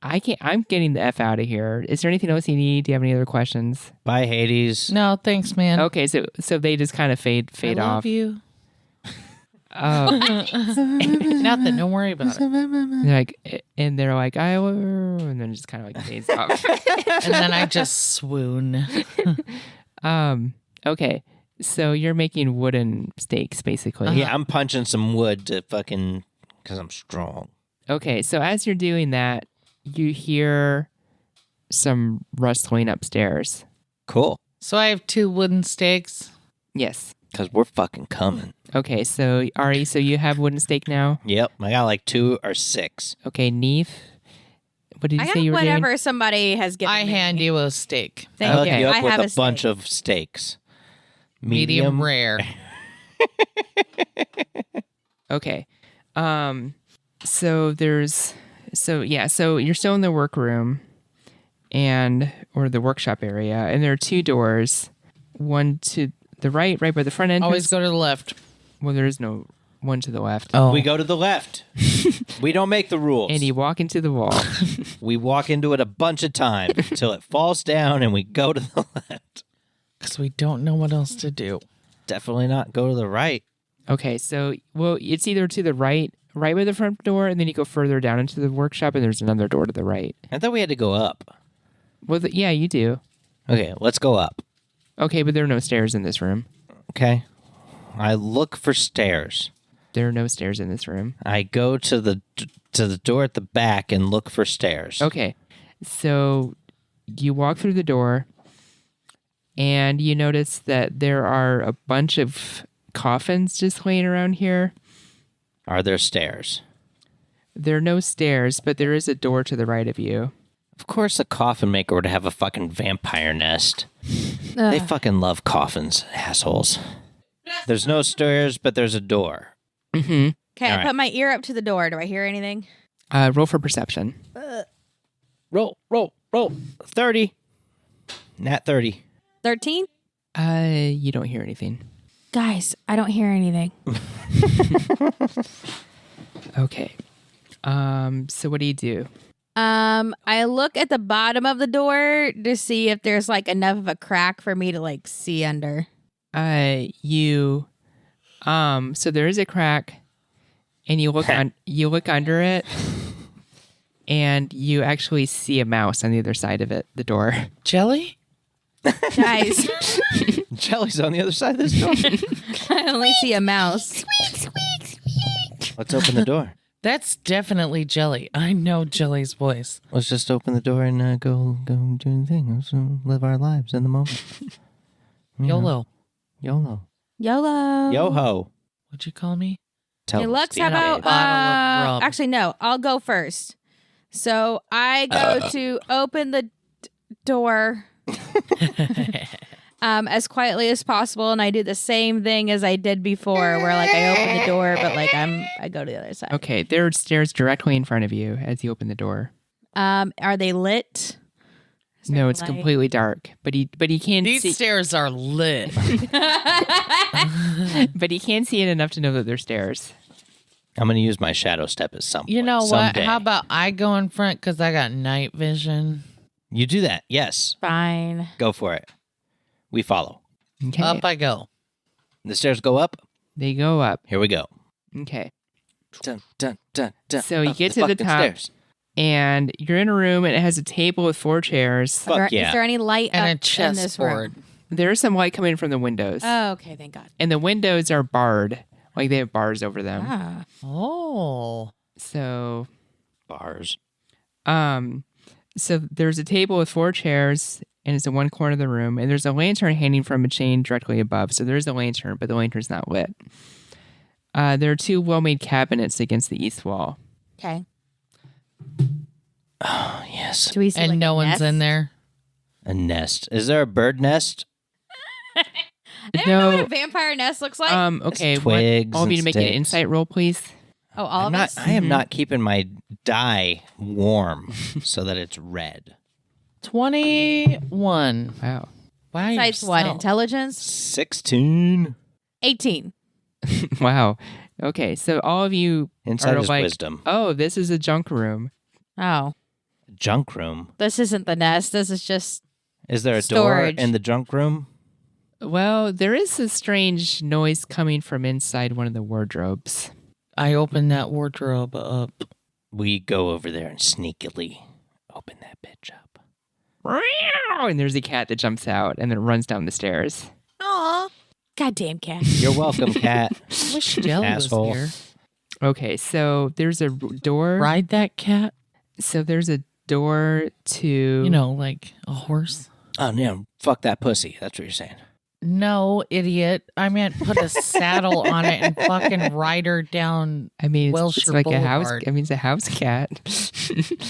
[SPEAKER 2] I'm getting the F out of here. Is there anything else you need? Do you have any other questions?"
[SPEAKER 3] Bye, Hades.
[SPEAKER 4] No, thanks, man.
[SPEAKER 2] Okay, so they just kind of fade
[SPEAKER 4] I love
[SPEAKER 2] off.
[SPEAKER 4] you.
[SPEAKER 2] Oh,
[SPEAKER 4] Nothing. Don't worry about it.
[SPEAKER 2] they're like, I will, and then it just kind of like fades off.
[SPEAKER 4] And then I just swoon.
[SPEAKER 2] Okay, so you're making wooden stakes, basically.
[SPEAKER 3] Yeah, I'm punching some wood to fucking because I'm strong.
[SPEAKER 2] Okay, so as you're doing that, you hear some rustling upstairs.
[SPEAKER 3] Cool.
[SPEAKER 4] So I have 2 wooden stakes.
[SPEAKER 2] Yes.
[SPEAKER 3] Because we're fucking coming.
[SPEAKER 2] Okay, so Ari, so you have wooden stake now.
[SPEAKER 3] Yep, I got like 2 or 6.
[SPEAKER 2] Okay, Neith, what did you
[SPEAKER 1] I
[SPEAKER 2] say
[SPEAKER 1] got
[SPEAKER 2] you were
[SPEAKER 1] whatever
[SPEAKER 2] doing?
[SPEAKER 1] somebody has given
[SPEAKER 4] I
[SPEAKER 1] me.
[SPEAKER 4] hand you a steak.
[SPEAKER 3] I
[SPEAKER 1] Thank
[SPEAKER 3] hook
[SPEAKER 2] Okay.
[SPEAKER 3] you up
[SPEAKER 1] I
[SPEAKER 3] with
[SPEAKER 1] have
[SPEAKER 3] a bunch
[SPEAKER 1] steak.
[SPEAKER 3] of steaks.
[SPEAKER 4] Medium rare.
[SPEAKER 2] Okay. So you're still in the workroom or the workshop area, and there are 2 doors. one to the right by the front entrance.
[SPEAKER 4] Always go to the left.
[SPEAKER 2] Well, there is no one to the left.
[SPEAKER 4] Oh.
[SPEAKER 3] We go to the left. We don't make the rules.
[SPEAKER 2] And you walk into the wall.
[SPEAKER 3] We walk into it a bunch of times until it falls down and we go to the left.
[SPEAKER 4] Because we don't know what else to do.
[SPEAKER 3] Definitely not go to the right.
[SPEAKER 2] Okay, so, well, it's either to the right by the front door, and then you go further down into the workshop, and there's another door to the right.
[SPEAKER 3] I thought we had to go up.
[SPEAKER 2] Well, yeah, you do.
[SPEAKER 3] Okay, let's go up.
[SPEAKER 2] Okay, but there are no stairs in this room.
[SPEAKER 3] Okay. I look for stairs.
[SPEAKER 2] There are no stairs in this room.
[SPEAKER 3] I go to the door at the back and look for stairs.
[SPEAKER 2] Okay, so you walk through the door, and you notice that there are a bunch of coffins just laying around here.
[SPEAKER 3] Are there stairs?
[SPEAKER 2] There are no stairs, but there is a door to the right of you.
[SPEAKER 3] Of course a coffin maker would have a fucking vampire nest. They fucking love coffins, assholes. There's no stairs, but there's a door.
[SPEAKER 2] Mm-hmm.
[SPEAKER 1] Okay,
[SPEAKER 3] All
[SPEAKER 1] I
[SPEAKER 3] right.
[SPEAKER 1] put my ear up to the door. Do I hear anything?
[SPEAKER 2] Roll for perception.
[SPEAKER 3] Roll. 30. Nat 30.
[SPEAKER 1] 13?
[SPEAKER 2] You don't hear anything.
[SPEAKER 1] Guys, I don't hear anything.
[SPEAKER 2] Okay. So what do you do?
[SPEAKER 1] I look at the bottom of the door to see if there's like enough of a crack for me to like see under.
[SPEAKER 2] So there is a crack, and you look you look under it, and you actually see a mouse on the other side of it, the door.
[SPEAKER 4] Jelly?
[SPEAKER 1] Guys,
[SPEAKER 3] Jelly's on the other side of this door.
[SPEAKER 1] I only see a mouse.
[SPEAKER 3] Let's open the door.
[SPEAKER 4] That's definitely Jelly. I know Jelly's voice.
[SPEAKER 3] Let's just open the door and go do the thing. Let's live our lives in the moment.
[SPEAKER 4] YOLO.
[SPEAKER 3] YOLO.
[SPEAKER 1] YOLO.
[SPEAKER 3] Yo-ho.
[SPEAKER 4] What'd you call me?
[SPEAKER 3] Tell
[SPEAKER 1] Hey,
[SPEAKER 3] me,
[SPEAKER 1] Lux,
[SPEAKER 3] Steve.
[SPEAKER 1] how about
[SPEAKER 4] Bottle of rum.
[SPEAKER 1] actually no, I'll go first. So I go to open the door as quietly as possible, and I do the same thing as I did before, where like I open the door, but like I go to the other side.
[SPEAKER 2] Okay, there are stairs directly in front of you as you open the door.
[SPEAKER 1] Are they lit? Is there
[SPEAKER 2] No, it's
[SPEAKER 1] light?
[SPEAKER 2] completely dark, but he can
[SPEAKER 4] These
[SPEAKER 2] see,
[SPEAKER 4] stairs are lit.
[SPEAKER 2] but he can see it enough to know that they're stairs.
[SPEAKER 3] I'm going to use my shadow step at some point.
[SPEAKER 4] You know what?
[SPEAKER 3] Someday.
[SPEAKER 4] How about I go in front because I got night vision?
[SPEAKER 3] You do that. Yes.
[SPEAKER 1] Fine.
[SPEAKER 3] Go for it. We follow.
[SPEAKER 2] Okay,
[SPEAKER 4] Up I go.
[SPEAKER 3] The stairs go up.
[SPEAKER 2] they go up.
[SPEAKER 3] Here we go.
[SPEAKER 2] Okay,
[SPEAKER 3] Dun, dun, dun, dun.
[SPEAKER 2] So you
[SPEAKER 3] Up
[SPEAKER 2] get to the
[SPEAKER 3] fucking
[SPEAKER 2] top.
[SPEAKER 3] stairs.
[SPEAKER 2] and you're in a room, and it has a table with 4 chairs.
[SPEAKER 3] Fuck yeah.
[SPEAKER 1] Is there any light
[SPEAKER 4] And a
[SPEAKER 1] up in this room?
[SPEAKER 4] chessboard.
[SPEAKER 2] There's some light coming from the windows,
[SPEAKER 1] Oh, okay, thank God.
[SPEAKER 2] and the windows are barred, like they have bars over them.
[SPEAKER 1] Ah.
[SPEAKER 4] Oh.
[SPEAKER 2] So,
[SPEAKER 3] Bars.
[SPEAKER 2] so there's a table with 4 chairs, and it's in one corner of the room, and there's a lantern hanging from a chain directly above. So there's a lantern, but the lantern's not lit. There are 2 well-made cabinets against the east wall.
[SPEAKER 1] Okay.
[SPEAKER 3] Oh, yes.
[SPEAKER 1] Do we see
[SPEAKER 4] And
[SPEAKER 1] like,
[SPEAKER 4] no
[SPEAKER 1] a
[SPEAKER 4] one's
[SPEAKER 1] nest?
[SPEAKER 4] in there.
[SPEAKER 3] A nest. Is there a bird nest?
[SPEAKER 1] I don't know what
[SPEAKER 2] No.
[SPEAKER 1] a vampire nest looks like.
[SPEAKER 2] Okay.
[SPEAKER 3] twigs
[SPEAKER 2] all of you to
[SPEAKER 3] and
[SPEAKER 2] make an
[SPEAKER 3] sticks.
[SPEAKER 2] insight roll, please.
[SPEAKER 1] oh, all of us?
[SPEAKER 3] I am not keeping my dye warm so that it's red.
[SPEAKER 4] 21.
[SPEAKER 2] Wow.
[SPEAKER 4] Wow.
[SPEAKER 1] Insights what?
[SPEAKER 4] yourself.
[SPEAKER 1] Intelligence?
[SPEAKER 3] 16.
[SPEAKER 1] 18.
[SPEAKER 2] Wow. Okay. So all of you
[SPEAKER 3] Inside
[SPEAKER 2] are
[SPEAKER 3] is
[SPEAKER 2] like,
[SPEAKER 3] wisdom.
[SPEAKER 2] oh, this is a junk room.
[SPEAKER 1] Oh.
[SPEAKER 3] Junk room.
[SPEAKER 1] This isn't the nest. This is just
[SPEAKER 3] Is there a
[SPEAKER 1] Storage.
[SPEAKER 3] door in the junk room?
[SPEAKER 2] Well, there is a strange noise coming from inside one of the wardrobes.
[SPEAKER 4] I opened that wardrobe up.
[SPEAKER 3] We go over there and sneakily open that bitch up.
[SPEAKER 2] And there's a cat that jumps out and then runs down the stairs.
[SPEAKER 1] Aw. Goddamn cat.
[SPEAKER 3] You're welcome, cat.
[SPEAKER 4] Wish Jelly
[SPEAKER 3] Asshole.
[SPEAKER 4] was here.
[SPEAKER 2] Okay, so there's a door.
[SPEAKER 4] Ride that cat.
[SPEAKER 2] So there's a door to.
[SPEAKER 4] You know, like a horse.
[SPEAKER 3] Oh, no. Fuck that pussy. That's what you're saying.
[SPEAKER 4] No, idiot. I meant put a saddle on it and fucking ride her down.
[SPEAKER 2] I mean, it's
[SPEAKER 4] Wilshire
[SPEAKER 2] like a house.
[SPEAKER 4] Boulevard.
[SPEAKER 2] I mean, it's a house cat.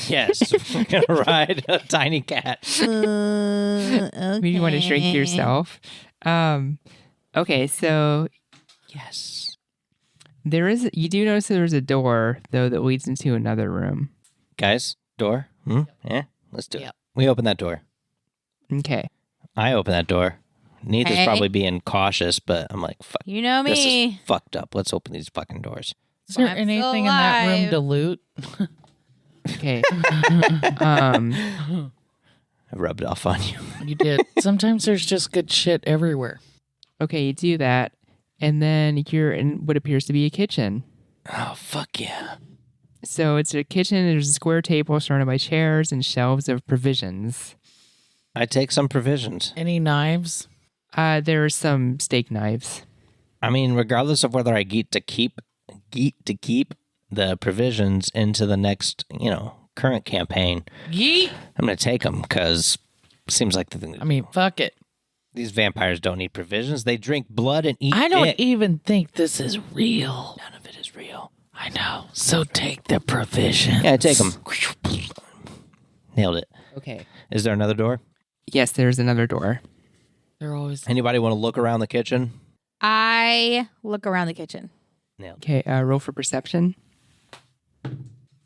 [SPEAKER 3] Yes. We're going to ride a tiny cat.
[SPEAKER 1] Okay.
[SPEAKER 2] Maybe you want to shrink yourself. Okay, so
[SPEAKER 3] Yes.
[SPEAKER 2] there is. You do notice that there's a door though that leads into another room.
[SPEAKER 3] Guys, door? Yeah, let's do it.
[SPEAKER 4] Yep.
[SPEAKER 3] We open that door.
[SPEAKER 2] Okay.
[SPEAKER 3] I open that door. Neither's
[SPEAKER 1] Hey.
[SPEAKER 3] probably being cautious, but I'm like, fuck.
[SPEAKER 1] You know
[SPEAKER 3] This is
[SPEAKER 1] me.
[SPEAKER 3] fucked up. Let's open these fucking doors.
[SPEAKER 4] Is there
[SPEAKER 1] I'm
[SPEAKER 4] anything
[SPEAKER 1] still
[SPEAKER 4] in that room
[SPEAKER 1] alive.
[SPEAKER 4] to loot?
[SPEAKER 2] Okay.
[SPEAKER 3] I rubbed it off on you.
[SPEAKER 4] You did. Sometimes there's just good shit everywhere.
[SPEAKER 2] Okay, you do that, and then you're in what appears to be a kitchen.
[SPEAKER 3] Oh, fuck yeah.
[SPEAKER 2] So it's a kitchen. There's a square table surrounded by chairs and shelves of provisions.
[SPEAKER 3] I take some provisions.
[SPEAKER 4] Any knives?
[SPEAKER 2] There are some steak knives.
[SPEAKER 3] I mean, regardless of whether I get to keep the provisions into the next, current campaign,
[SPEAKER 4] Yeet.
[SPEAKER 3] I'm going to take them because seems like
[SPEAKER 4] I mean, fuck it.
[SPEAKER 3] these vampires don't need provisions. They drink blood and eat
[SPEAKER 4] I don't
[SPEAKER 3] it.
[SPEAKER 4] even think this is real.
[SPEAKER 3] None of it is real.
[SPEAKER 4] I know. So take the provisions.
[SPEAKER 3] Yeah, take them. Nailed it.
[SPEAKER 2] Okay.
[SPEAKER 3] Is there another door?
[SPEAKER 2] Yes, there's another door.
[SPEAKER 4] They're always.
[SPEAKER 3] Anybody want to look around the kitchen?
[SPEAKER 1] I look around the kitchen.
[SPEAKER 3] Nailed it.
[SPEAKER 2] Okay, roll for perception.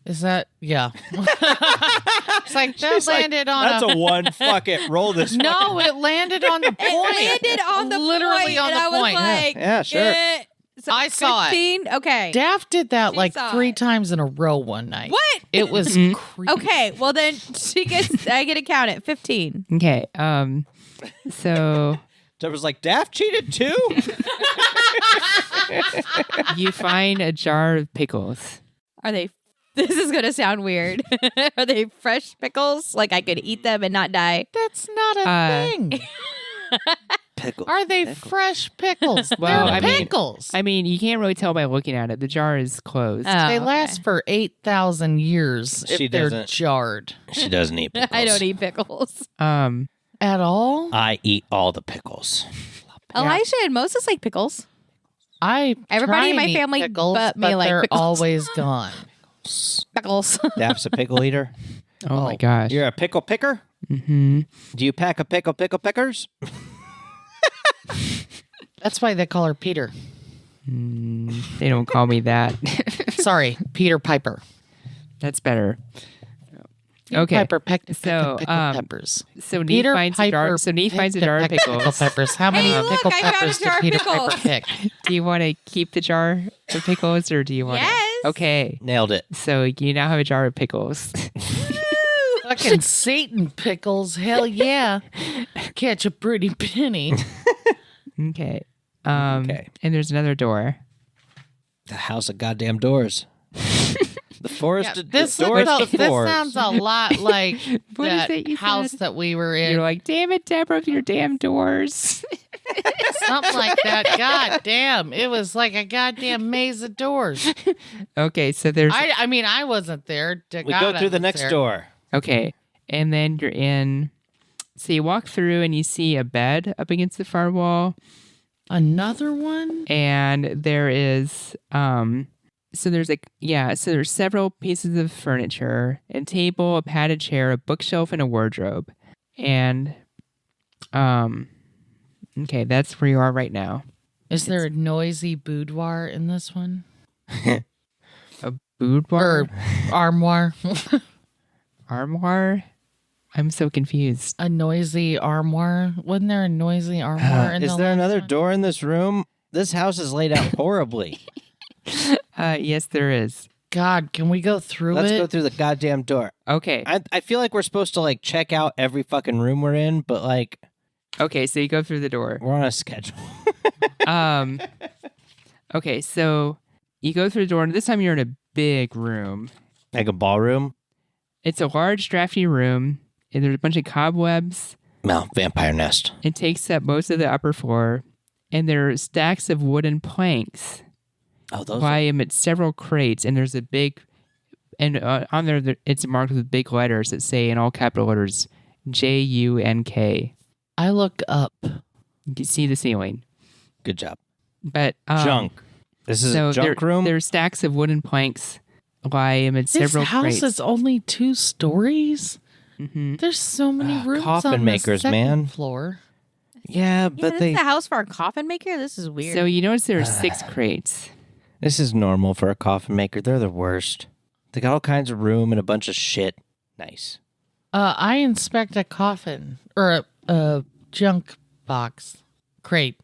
[SPEAKER 4] Is that? Yeah. It's like that landed on
[SPEAKER 3] That's
[SPEAKER 4] a.
[SPEAKER 3] a one. Fuck it. Roll this.
[SPEAKER 4] No, it landed on the point.
[SPEAKER 1] It landed on the
[SPEAKER 4] Literally
[SPEAKER 1] point,
[SPEAKER 4] on
[SPEAKER 1] and
[SPEAKER 4] the
[SPEAKER 1] I was
[SPEAKER 4] point.
[SPEAKER 1] like,
[SPEAKER 3] Yeah, sure.
[SPEAKER 1] eh. So
[SPEAKER 4] I saw it.
[SPEAKER 1] 15? Okay.
[SPEAKER 4] Daff did that
[SPEAKER 1] She
[SPEAKER 4] like
[SPEAKER 1] saw
[SPEAKER 4] 3
[SPEAKER 1] it.
[SPEAKER 4] times in a row one night.
[SPEAKER 1] What?
[SPEAKER 4] It was creepy.
[SPEAKER 1] Okay, well then I get to count it. 15.
[SPEAKER 2] Okay. So
[SPEAKER 3] Deborah's like, Daft cheated too?
[SPEAKER 2] you find a jar of pickles.
[SPEAKER 1] Are they? This is gonna sound weird. Are they fresh pickles? Like I could eat them and not die?
[SPEAKER 4] That's not a thing.
[SPEAKER 3] Pickle.
[SPEAKER 4] Are they fresh pickles?
[SPEAKER 2] Well,
[SPEAKER 4] They're
[SPEAKER 2] I mean-
[SPEAKER 4] pickles.
[SPEAKER 2] I mean, you can't really tell by looking at it. The jar is closed.
[SPEAKER 1] Oh,
[SPEAKER 4] They
[SPEAKER 1] okay.
[SPEAKER 4] last for 8,000 years
[SPEAKER 3] She
[SPEAKER 4] if they're
[SPEAKER 3] doesn't.
[SPEAKER 4] jarred.
[SPEAKER 3] She doesn't eat pickles.
[SPEAKER 1] I don't eat pickles.
[SPEAKER 4] At all?
[SPEAKER 3] I eat all the pickles.
[SPEAKER 1] Elijah and Moses like pickles. Everybody
[SPEAKER 4] try
[SPEAKER 1] in my
[SPEAKER 4] and eat
[SPEAKER 1] family
[SPEAKER 4] pickles,
[SPEAKER 1] but me like
[SPEAKER 4] they're
[SPEAKER 1] pickles.
[SPEAKER 4] always gone.
[SPEAKER 1] Pickles.
[SPEAKER 3] Daft's a pickle eater.
[SPEAKER 2] Oh my gosh.
[SPEAKER 3] You're a pickle picker?
[SPEAKER 2] Mm-hmm.
[SPEAKER 3] Do you pack a pickle pickers?
[SPEAKER 4] That's why they call her Peter.
[SPEAKER 2] They don't call me that.
[SPEAKER 4] Sorry, Peter Piper.
[SPEAKER 2] That's better.
[SPEAKER 4] Peter
[SPEAKER 2] Okay.
[SPEAKER 4] Piper pecked
[SPEAKER 2] So,
[SPEAKER 4] pickle peppers.
[SPEAKER 2] So Nate
[SPEAKER 4] Peter
[SPEAKER 2] finds
[SPEAKER 4] Piper
[SPEAKER 2] a jar. So Nate finds a
[SPEAKER 4] picked
[SPEAKER 2] jar of
[SPEAKER 4] pickle
[SPEAKER 2] pickles.
[SPEAKER 4] peppers. How many
[SPEAKER 1] Hey, look,
[SPEAKER 4] pickle
[SPEAKER 1] I found a
[SPEAKER 4] peppers
[SPEAKER 1] jar
[SPEAKER 4] did
[SPEAKER 1] of
[SPEAKER 4] Peter Piper
[SPEAKER 1] pickles.
[SPEAKER 4] pick?
[SPEAKER 2] Do you want to keep the jar of pickles, or do you want?
[SPEAKER 1] Yes.
[SPEAKER 2] Okay.
[SPEAKER 3] Nailed it.
[SPEAKER 2] So you now have a jar of pickles.
[SPEAKER 4] Fucking Satan pickles. Hell yeah. Catch a pretty penny.
[SPEAKER 2] Okay.
[SPEAKER 3] Okay.
[SPEAKER 2] And there's another door.
[SPEAKER 3] The house of goddamn doors. The forest
[SPEAKER 4] Yeah,
[SPEAKER 3] of
[SPEAKER 4] this,
[SPEAKER 3] doors
[SPEAKER 4] sounds,
[SPEAKER 3] to
[SPEAKER 4] this
[SPEAKER 3] forest.
[SPEAKER 4] sounds a lot like
[SPEAKER 2] What is
[SPEAKER 4] that
[SPEAKER 2] it you
[SPEAKER 4] house
[SPEAKER 2] said?
[SPEAKER 4] that we were in.
[SPEAKER 2] You're like, damn it, Deborah, with your damn doors.
[SPEAKER 4] Something like that. God damn. It was like a goddamn maze of doors.
[SPEAKER 2] Okay, so there's
[SPEAKER 4] I mean, I wasn't there.
[SPEAKER 3] We go through the next door.
[SPEAKER 2] okay, and then you're in. So you walk through and you see a bed up against the far wall,
[SPEAKER 4] Another one?
[SPEAKER 2] and there is So there's so there's several pieces of furniture, a table, a padded chair, a bookshelf, and a wardrobe. And okay, that's where you are right now.
[SPEAKER 4] Is there a noisy boudoir in this one?
[SPEAKER 2] A boudoir?
[SPEAKER 4] Or armoire?
[SPEAKER 2] Armoire? I'm so confused.
[SPEAKER 4] A noisy armoire? Wasn't there a noisy armoire in
[SPEAKER 3] Is
[SPEAKER 4] the
[SPEAKER 3] there
[SPEAKER 4] last
[SPEAKER 3] another
[SPEAKER 4] one?
[SPEAKER 3] door in this room? This house is laid out horribly.
[SPEAKER 2] Yes, there is.
[SPEAKER 4] God, can we go through
[SPEAKER 3] Let's
[SPEAKER 4] it?
[SPEAKER 3] go through the goddamn door.
[SPEAKER 2] Okay.
[SPEAKER 3] I feel like we're supposed to like check out every fucking room we're in, but like
[SPEAKER 2] Okay, so you go through the door.
[SPEAKER 3] we're on a schedule.
[SPEAKER 2] Okay, so you go through the door, and this time you're in a big room.
[SPEAKER 3] Like a ballroom.
[SPEAKER 2] It's a large, drafty room, and there's a bunch of cobwebs.
[SPEAKER 3] No, vampire nest.
[SPEAKER 2] It takes up most of the upper floor, and there are stacks of wooden planks
[SPEAKER 3] Oh, those.
[SPEAKER 2] by amid several crates, and there's a big, and on there it's marked with big letters that say in all capital letters, JUNK.
[SPEAKER 4] I look up.
[SPEAKER 2] You can see the ceiling.
[SPEAKER 3] Good job.
[SPEAKER 2] But
[SPEAKER 3] Junk. This is
[SPEAKER 2] so
[SPEAKER 3] a junk room.
[SPEAKER 2] There are stacks of wooden planks lie amid
[SPEAKER 4] This
[SPEAKER 2] several
[SPEAKER 4] house
[SPEAKER 2] crates.
[SPEAKER 4] is only 2 stories?
[SPEAKER 2] Mm-hmm.
[SPEAKER 4] There's so many rooms
[SPEAKER 3] coffin
[SPEAKER 4] on
[SPEAKER 3] makers,
[SPEAKER 4] the second
[SPEAKER 3] man.
[SPEAKER 4] floor.
[SPEAKER 3] Yeah,
[SPEAKER 1] Yeah,
[SPEAKER 3] but
[SPEAKER 1] this
[SPEAKER 3] they.
[SPEAKER 1] is a house for a coffin maker? This is weird.
[SPEAKER 2] So you notice there are 6 crates.
[SPEAKER 3] This is normal for a coffin maker. They're the worst. They got all kinds of room and a bunch of shit. Nice.
[SPEAKER 4] I inspect a coffin or a junk box. crate.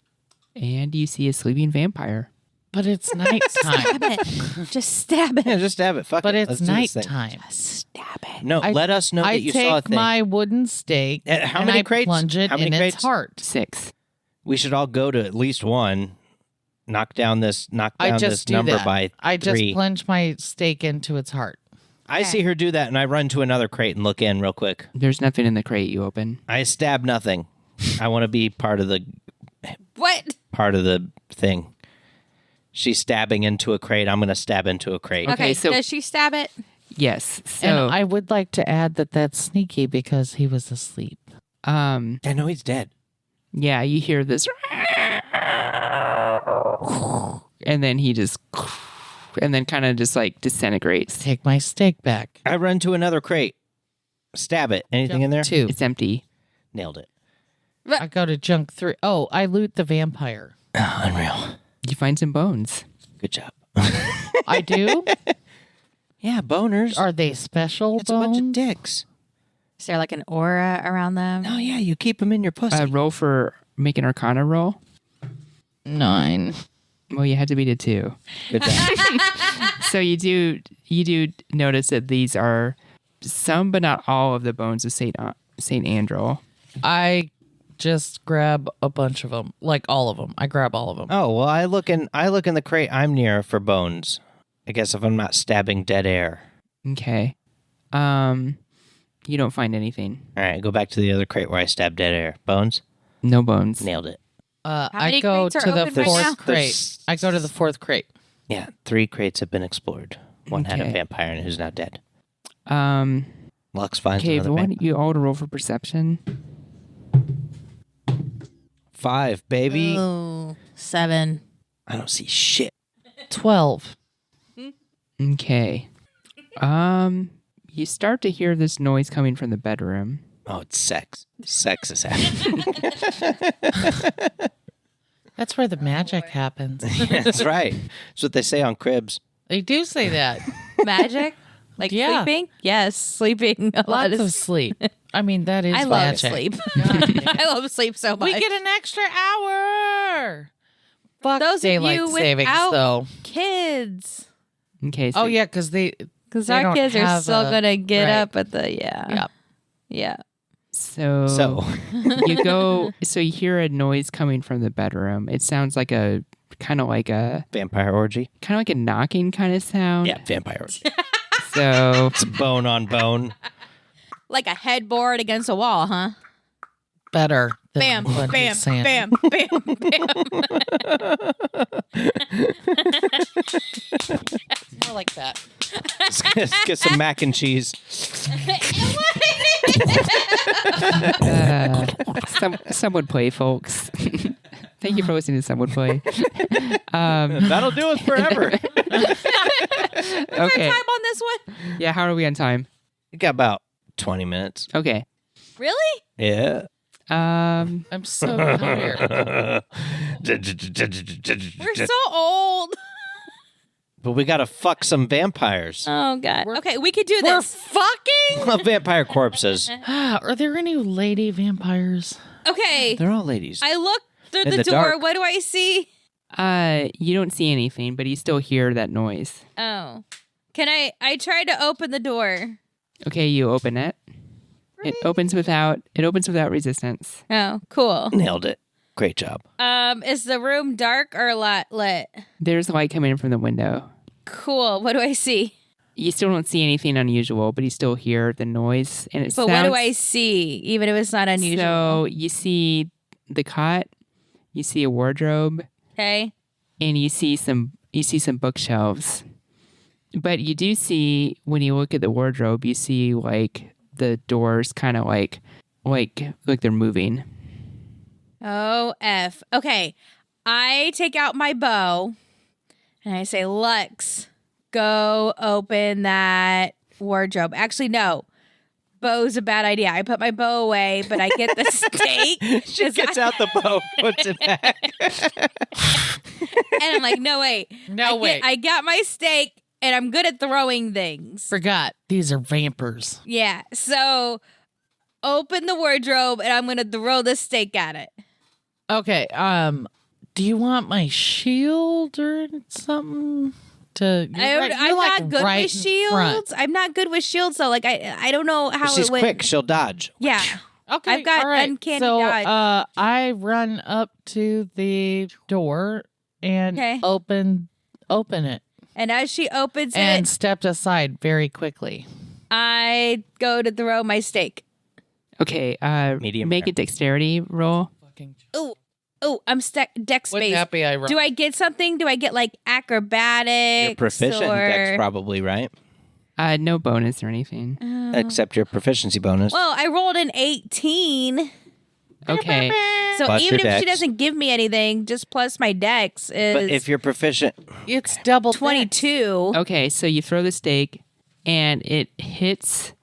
[SPEAKER 2] And you see a sleeping vampire.
[SPEAKER 4] But it's nighttime.
[SPEAKER 1] Stab it. Just stab it.
[SPEAKER 3] Yeah, just stab it. Fuck
[SPEAKER 4] But
[SPEAKER 3] it.
[SPEAKER 4] it's
[SPEAKER 3] Let's do this thing.
[SPEAKER 4] nighttime.
[SPEAKER 1] Stab it.
[SPEAKER 3] No, let us know
[SPEAKER 4] I
[SPEAKER 3] that you
[SPEAKER 4] take
[SPEAKER 3] saw a thing.
[SPEAKER 4] my wooden stake
[SPEAKER 3] How
[SPEAKER 4] and
[SPEAKER 3] many
[SPEAKER 4] I
[SPEAKER 3] crates?
[SPEAKER 4] plunge it
[SPEAKER 3] How many
[SPEAKER 4] in
[SPEAKER 3] crates?
[SPEAKER 4] its heart.
[SPEAKER 2] 6.
[SPEAKER 3] We should all go to at least one. Knock down this
[SPEAKER 4] I just
[SPEAKER 3] this
[SPEAKER 4] do
[SPEAKER 3] number
[SPEAKER 4] that.
[SPEAKER 3] by
[SPEAKER 4] I just
[SPEAKER 3] 3.
[SPEAKER 4] plunge my stake into its heart.
[SPEAKER 3] I see her do that, and I run to another crate and look in real quick.
[SPEAKER 2] There's nothing in the crate you open.
[SPEAKER 3] I stab nothing. I want to be part of the
[SPEAKER 1] What?
[SPEAKER 3] thing. She's stabbing into a crate. I'm going to stab into a crate.
[SPEAKER 1] Okay,
[SPEAKER 2] so-
[SPEAKER 1] does she stab it?
[SPEAKER 2] Yes. So,
[SPEAKER 4] And I would like to add that that's sneaky because he was asleep.
[SPEAKER 3] I know he's dead.
[SPEAKER 2] yeah, you hear this, and then he just, and then kind of just like disintegrates.
[SPEAKER 4] Take my stake back.
[SPEAKER 3] I run to another crate. Stab it. Anything in there?
[SPEAKER 4] 2.
[SPEAKER 2] It's empty.
[SPEAKER 3] Nailed it.
[SPEAKER 4] I go to junk 3. Oh, I loot the vampire.
[SPEAKER 3] Oh, unreal.
[SPEAKER 2] You find some bones.
[SPEAKER 3] Good job.
[SPEAKER 4] I do?
[SPEAKER 3] Yeah, boners.
[SPEAKER 4] Are they special
[SPEAKER 3] It's a bunch of
[SPEAKER 4] bones?
[SPEAKER 3] dicks.
[SPEAKER 1] Is there like an aura around them?
[SPEAKER 3] Oh, yeah, you keep them in your pussy.
[SPEAKER 2] Roll for make an Arcana roll.
[SPEAKER 4] 9.
[SPEAKER 2] Well, you had to beat it 2.
[SPEAKER 3] Good job.
[SPEAKER 2] So you do notice that these are some, but not all of the bones of Saint Andrel.
[SPEAKER 4] I just grab a bunch of them, like all of them. I grab all of them.
[SPEAKER 3] Oh, well, I look in the crate I'm near for bones. I guess if I'm not stabbing dead air.
[SPEAKER 2] Okay. You don't find anything.
[SPEAKER 3] All right, go back to the other crate where I stabbed dead air. Bones?
[SPEAKER 2] No bones.
[SPEAKER 3] Nailed it.
[SPEAKER 1] How
[SPEAKER 4] I
[SPEAKER 1] many
[SPEAKER 4] go
[SPEAKER 1] crates are
[SPEAKER 4] to the
[SPEAKER 1] open right
[SPEAKER 4] fourth
[SPEAKER 1] now?
[SPEAKER 4] crate. I go to the 4th crate.
[SPEAKER 3] Yeah, 3 crates have been explored. One had a
[SPEAKER 2] Okay.
[SPEAKER 3] vampire and who's now dead.
[SPEAKER 2] Um.
[SPEAKER 3] Lux finds
[SPEAKER 2] Okay.
[SPEAKER 3] another
[SPEAKER 2] Why
[SPEAKER 3] vampire.
[SPEAKER 2] don't you all to roll for perception?
[SPEAKER 3] 5, baby.
[SPEAKER 1] Oh, 7.
[SPEAKER 3] I don't see shit.
[SPEAKER 4] 12.
[SPEAKER 2] Okay. You start to hear this noise coming from the bedroom.
[SPEAKER 3] Oh, it's sex. Sex is happening.
[SPEAKER 4] That's where the magic happens.
[SPEAKER 3] That's right. That's what they say on cribs.
[SPEAKER 4] They do say that.
[SPEAKER 1] Magic? Like
[SPEAKER 4] Yeah.
[SPEAKER 1] sleeping? Yes, sleeping. A lot
[SPEAKER 4] Lots of sleep. I mean, that is
[SPEAKER 1] I love
[SPEAKER 4] magic.
[SPEAKER 1] sleep.
[SPEAKER 4] God.
[SPEAKER 1] I love sleep so much.
[SPEAKER 4] We get an extra hour. Fuck
[SPEAKER 1] Those of
[SPEAKER 4] daylight
[SPEAKER 1] you
[SPEAKER 4] savings,
[SPEAKER 1] without-
[SPEAKER 4] though.
[SPEAKER 1] kids.
[SPEAKER 2] Okay. So
[SPEAKER 4] Oh, yeah, because they
[SPEAKER 1] Because
[SPEAKER 4] They
[SPEAKER 1] our
[SPEAKER 4] don't
[SPEAKER 1] kids are
[SPEAKER 4] have
[SPEAKER 1] still
[SPEAKER 4] a-
[SPEAKER 1] going to get
[SPEAKER 4] right.
[SPEAKER 1] up at the,
[SPEAKER 4] Yep.
[SPEAKER 1] Yeah.
[SPEAKER 2] So you go. So you hear a noise coming from the bedroom. It sounds like a kind of like a
[SPEAKER 3] Vampire orgy?
[SPEAKER 2] knocking kind of sound.
[SPEAKER 3] Yeah, vampire orgy.
[SPEAKER 2] So
[SPEAKER 3] It's bone on bone.
[SPEAKER 1] Like a headboard against a wall, huh?
[SPEAKER 4] better than
[SPEAKER 1] Bam,
[SPEAKER 4] what
[SPEAKER 1] bam,
[SPEAKER 4] he's saying.
[SPEAKER 1] bam, bam, bam.
[SPEAKER 4] More like that.
[SPEAKER 3] Let's get some mac and cheese.
[SPEAKER 2] some would play, folks. Thank you for listening to Some Would Play.
[SPEAKER 3] That'll do us forever.
[SPEAKER 2] Okay.
[SPEAKER 1] Time on this one?
[SPEAKER 2] Yeah. How are we on time?
[SPEAKER 3] We got about 20 minutes.
[SPEAKER 2] Okay.
[SPEAKER 1] Really?
[SPEAKER 3] Yeah.
[SPEAKER 2] Um.
[SPEAKER 4] I'm so tired.
[SPEAKER 1] We're so old.
[SPEAKER 3] But we gotta fuck some vampires.
[SPEAKER 1] Oh, God. Okay, we could do
[SPEAKER 4] We're
[SPEAKER 1] this.
[SPEAKER 4] fucking.
[SPEAKER 3] Vampire corpses.
[SPEAKER 4] Are there any lady vampires?
[SPEAKER 1] Okay.
[SPEAKER 3] They're all ladies.
[SPEAKER 1] I look through
[SPEAKER 3] In
[SPEAKER 1] the
[SPEAKER 3] the
[SPEAKER 1] door.
[SPEAKER 3] dark.
[SPEAKER 1] What do I see?
[SPEAKER 2] You don't see anything, but you still hear that noise.
[SPEAKER 1] Oh. Can I tried to open the door.
[SPEAKER 2] Okay, you open it. It opens without resistance.
[SPEAKER 1] Oh, cool.
[SPEAKER 3] Nailed it. Great job.
[SPEAKER 1] Is the room dark or lit?
[SPEAKER 2] There's light coming in from the window.
[SPEAKER 1] Cool. What do I see?
[SPEAKER 2] You still don't see anything unusual, but you still hear the noise, and it
[SPEAKER 1] But
[SPEAKER 2] sounds.
[SPEAKER 1] what do I see? Even if it's not unusual.
[SPEAKER 2] So you see the cot, you see a wardrobe,
[SPEAKER 1] Okay.
[SPEAKER 2] and you see some bookshelves. But you do see, when you look at the wardrobe, you see like the doors kind of like they're moving.
[SPEAKER 1] Oh, F. Okay. I take out my bow and I say, Lux, go open that wardrobe. Actually, no. Bow's a bad idea. I put my bow away, but I get the stake.
[SPEAKER 3] She gets out the bow, puts it back.
[SPEAKER 1] And I'm like, no, wait. I got my stake and I'm good at throwing things.
[SPEAKER 4] Forgot. These are vampires.
[SPEAKER 1] Yeah. So open the wardrobe and I'm going to throw the stake at it.
[SPEAKER 4] Okay. Do you want my shield or something? I'm
[SPEAKER 1] not good with shields. I'm not good with shields, though. Like I don't know how
[SPEAKER 3] She's
[SPEAKER 1] it would.
[SPEAKER 3] quick. She'll dodge.
[SPEAKER 1] Yeah.
[SPEAKER 4] Okay,
[SPEAKER 1] I've got
[SPEAKER 4] all right.
[SPEAKER 1] uncanny
[SPEAKER 4] so,
[SPEAKER 1] dodge.
[SPEAKER 4] I run up to the door and open it,
[SPEAKER 1] And as she opens
[SPEAKER 4] and
[SPEAKER 1] it,
[SPEAKER 4] stepped aside very quickly.
[SPEAKER 1] I go to throw my stake.
[SPEAKER 2] Okay,
[SPEAKER 3] Medium
[SPEAKER 2] make
[SPEAKER 3] rare.
[SPEAKER 2] a dexterity roll.
[SPEAKER 1] Oh, I'm dex
[SPEAKER 4] Wouldn't
[SPEAKER 1] based.
[SPEAKER 4] that be ironic?
[SPEAKER 1] Do I get something? Do I get like acrobatics?
[SPEAKER 3] You're proficient in
[SPEAKER 1] or...
[SPEAKER 3] dex, probably, right?
[SPEAKER 2] No bonus or anything.
[SPEAKER 3] Except your proficiency bonus.
[SPEAKER 1] Well, I rolled an 18.
[SPEAKER 2] Okay.
[SPEAKER 1] So
[SPEAKER 3] Plus
[SPEAKER 1] even
[SPEAKER 3] your
[SPEAKER 1] if she
[SPEAKER 3] dex.
[SPEAKER 1] doesn't give me anything, just plus my dex is
[SPEAKER 3] But if you're proficient,
[SPEAKER 4] It's double
[SPEAKER 1] 22.
[SPEAKER 2] Okay, so you throw the stake, and it hits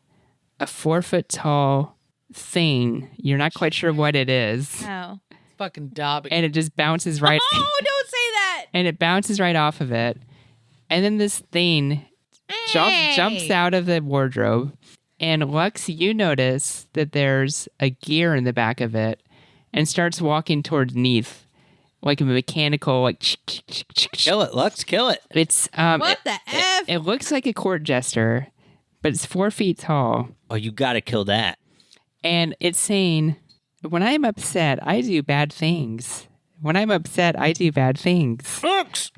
[SPEAKER 2] a 4-foot tall thing. You're not quite sure what it is,
[SPEAKER 1] Oh.
[SPEAKER 4] Fucking Dobby.
[SPEAKER 2] and it just bounces right.
[SPEAKER 1] Oh, don't say that.
[SPEAKER 2] And it bounces right off of it, and then this thing jumps out of the wardrobe, and Lux, you notice that there's a gear in the back of it, and starts walking towards Neath, like a mechanical, like.
[SPEAKER 3] kill it, Lux, kill it.
[SPEAKER 2] It's
[SPEAKER 1] What the F?
[SPEAKER 2] It looks like a court jester, but it's 4 feet tall.
[SPEAKER 3] Oh, you got to kill that.
[SPEAKER 2] And it's saying, when I'm upset, I do bad things. When I'm upset, I do bad things.
[SPEAKER 3] Lux!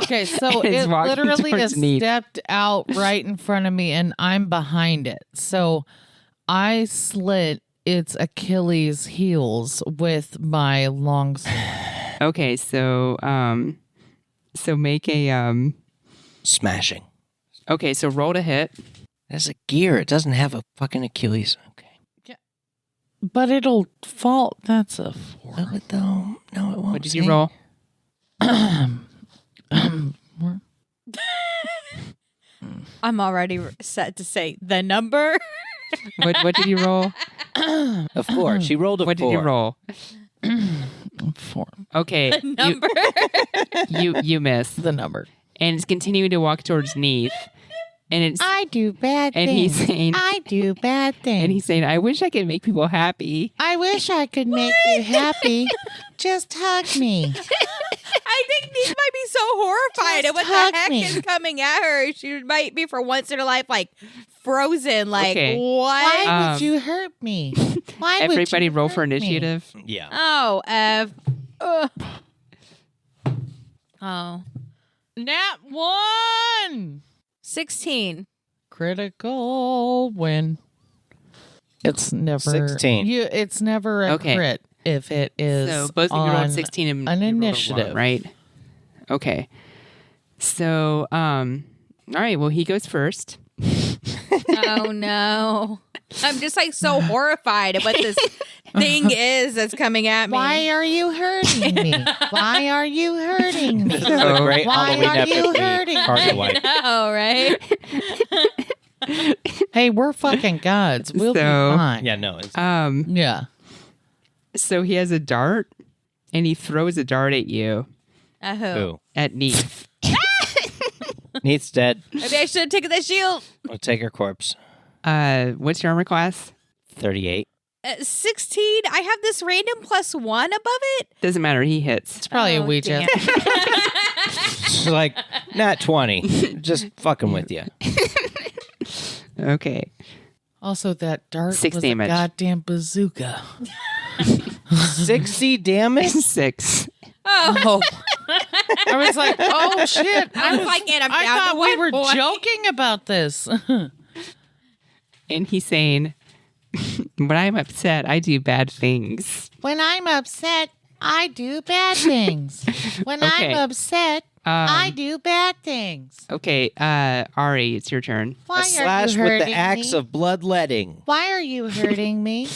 [SPEAKER 4] Okay, so
[SPEAKER 2] And it's
[SPEAKER 4] it
[SPEAKER 2] walking
[SPEAKER 4] literally
[SPEAKER 2] towards
[SPEAKER 4] has
[SPEAKER 2] Neath.
[SPEAKER 4] stepped out right in front of me, and I'm behind it. So I slit its Achilles heels with my long sword.
[SPEAKER 2] Okay, so make a
[SPEAKER 3] Smashing.
[SPEAKER 2] okay, so roll to hit.
[SPEAKER 3] That's a gear. It doesn't have a fucking Achilles. Okay.
[SPEAKER 4] But it'll fall. That's a 4.
[SPEAKER 3] No, it don't. No, it won't.
[SPEAKER 2] What did you roll?
[SPEAKER 1] I'm already set to say the number.
[SPEAKER 2] What did you roll?
[SPEAKER 3] A 4. She rolled a 4.
[SPEAKER 2] What did you roll?
[SPEAKER 4] 4.
[SPEAKER 2] Okay,
[SPEAKER 1] Number.
[SPEAKER 2] you miss,
[SPEAKER 4] The number.
[SPEAKER 2] and it's continuing to walk towards Neath, and it's
[SPEAKER 4] I do bad
[SPEAKER 2] and
[SPEAKER 4] things.
[SPEAKER 2] he's saying
[SPEAKER 4] I do bad things.
[SPEAKER 2] and he's saying, I wish I could make people happy.
[SPEAKER 4] I wish I could make you happy. Just hug me.
[SPEAKER 1] I think Neith might be so horrified at what
[SPEAKER 4] hug
[SPEAKER 1] the heck
[SPEAKER 4] me.
[SPEAKER 1] is coming at her. She might be for once in her life like frozen. Like
[SPEAKER 2] Okay.
[SPEAKER 1] what?
[SPEAKER 4] Why would you hurt me? Why would
[SPEAKER 2] Everybody
[SPEAKER 4] you
[SPEAKER 2] roll for
[SPEAKER 4] hurt me?
[SPEAKER 2] initiative.
[SPEAKER 3] Yeah.
[SPEAKER 1] Oh, Ugh. Oh.
[SPEAKER 4] Nat 1.
[SPEAKER 1] 16.
[SPEAKER 4] Critical win. It's never
[SPEAKER 3] 16.
[SPEAKER 4] It's never a
[SPEAKER 2] Okay.
[SPEAKER 4] crit if it is
[SPEAKER 2] So both of you
[SPEAKER 4] on
[SPEAKER 2] rolled 16 and
[SPEAKER 4] an
[SPEAKER 2] you rolled a one,
[SPEAKER 4] initiative.
[SPEAKER 2] right? Okay. So, all right. Well, he goes first.
[SPEAKER 1] Oh no. I'm just like so horrified at what this thing is that's coming at me.
[SPEAKER 4] Why are you hurting me? Why are you hurting me?
[SPEAKER 3] This is a great
[SPEAKER 4] Why
[SPEAKER 3] Halloween
[SPEAKER 4] are you
[SPEAKER 3] epic
[SPEAKER 4] hurting
[SPEAKER 3] party wipe.
[SPEAKER 1] Oh, right?
[SPEAKER 4] Hey, we're fucking gods. We'll be
[SPEAKER 2] So-
[SPEAKER 4] fine.
[SPEAKER 3] Yeah, no. It's,
[SPEAKER 4] Yeah.
[SPEAKER 2] So he has a dart, and he throws a dart at you,
[SPEAKER 1] Who?
[SPEAKER 3] ooh.
[SPEAKER 2] at Neath.
[SPEAKER 3] Neath's dead.
[SPEAKER 1] Maybe I should have taken the shield.
[SPEAKER 3] We'll take her corpse.
[SPEAKER 2] What's your armor class?
[SPEAKER 3] 38.
[SPEAKER 1] 16. I have this random +1 above it.
[SPEAKER 2] Doesn't matter. He hits.
[SPEAKER 4] It's probably a
[SPEAKER 1] Oh,
[SPEAKER 4] Ouija.
[SPEAKER 1] damn.
[SPEAKER 3] She's like, not 20. Just fucking with you.
[SPEAKER 2] Okay.
[SPEAKER 4] Also, that dart
[SPEAKER 2] 6
[SPEAKER 4] was
[SPEAKER 2] damage.
[SPEAKER 4] a goddamn bazooka.
[SPEAKER 3] 60 damage?
[SPEAKER 2] 6.
[SPEAKER 4] Oh. I was like, oh shit.
[SPEAKER 1] I was like, and I'm
[SPEAKER 4] I
[SPEAKER 1] down
[SPEAKER 4] thought
[SPEAKER 1] to
[SPEAKER 4] we
[SPEAKER 1] one
[SPEAKER 4] were
[SPEAKER 1] point.
[SPEAKER 4] joking about this.
[SPEAKER 2] And he's saying, when I'm upset, I do bad things.
[SPEAKER 4] When I'm upset, I do bad things. When
[SPEAKER 2] Okay.
[SPEAKER 4] I'm upset, I do bad things.
[SPEAKER 2] Okay, Ari, it's your turn.
[SPEAKER 4] Why
[SPEAKER 3] A
[SPEAKER 4] are
[SPEAKER 3] slash
[SPEAKER 4] you
[SPEAKER 3] with
[SPEAKER 4] hurting
[SPEAKER 3] the axe
[SPEAKER 4] me?
[SPEAKER 3] of bloodletting.
[SPEAKER 4] Why are you hurting me?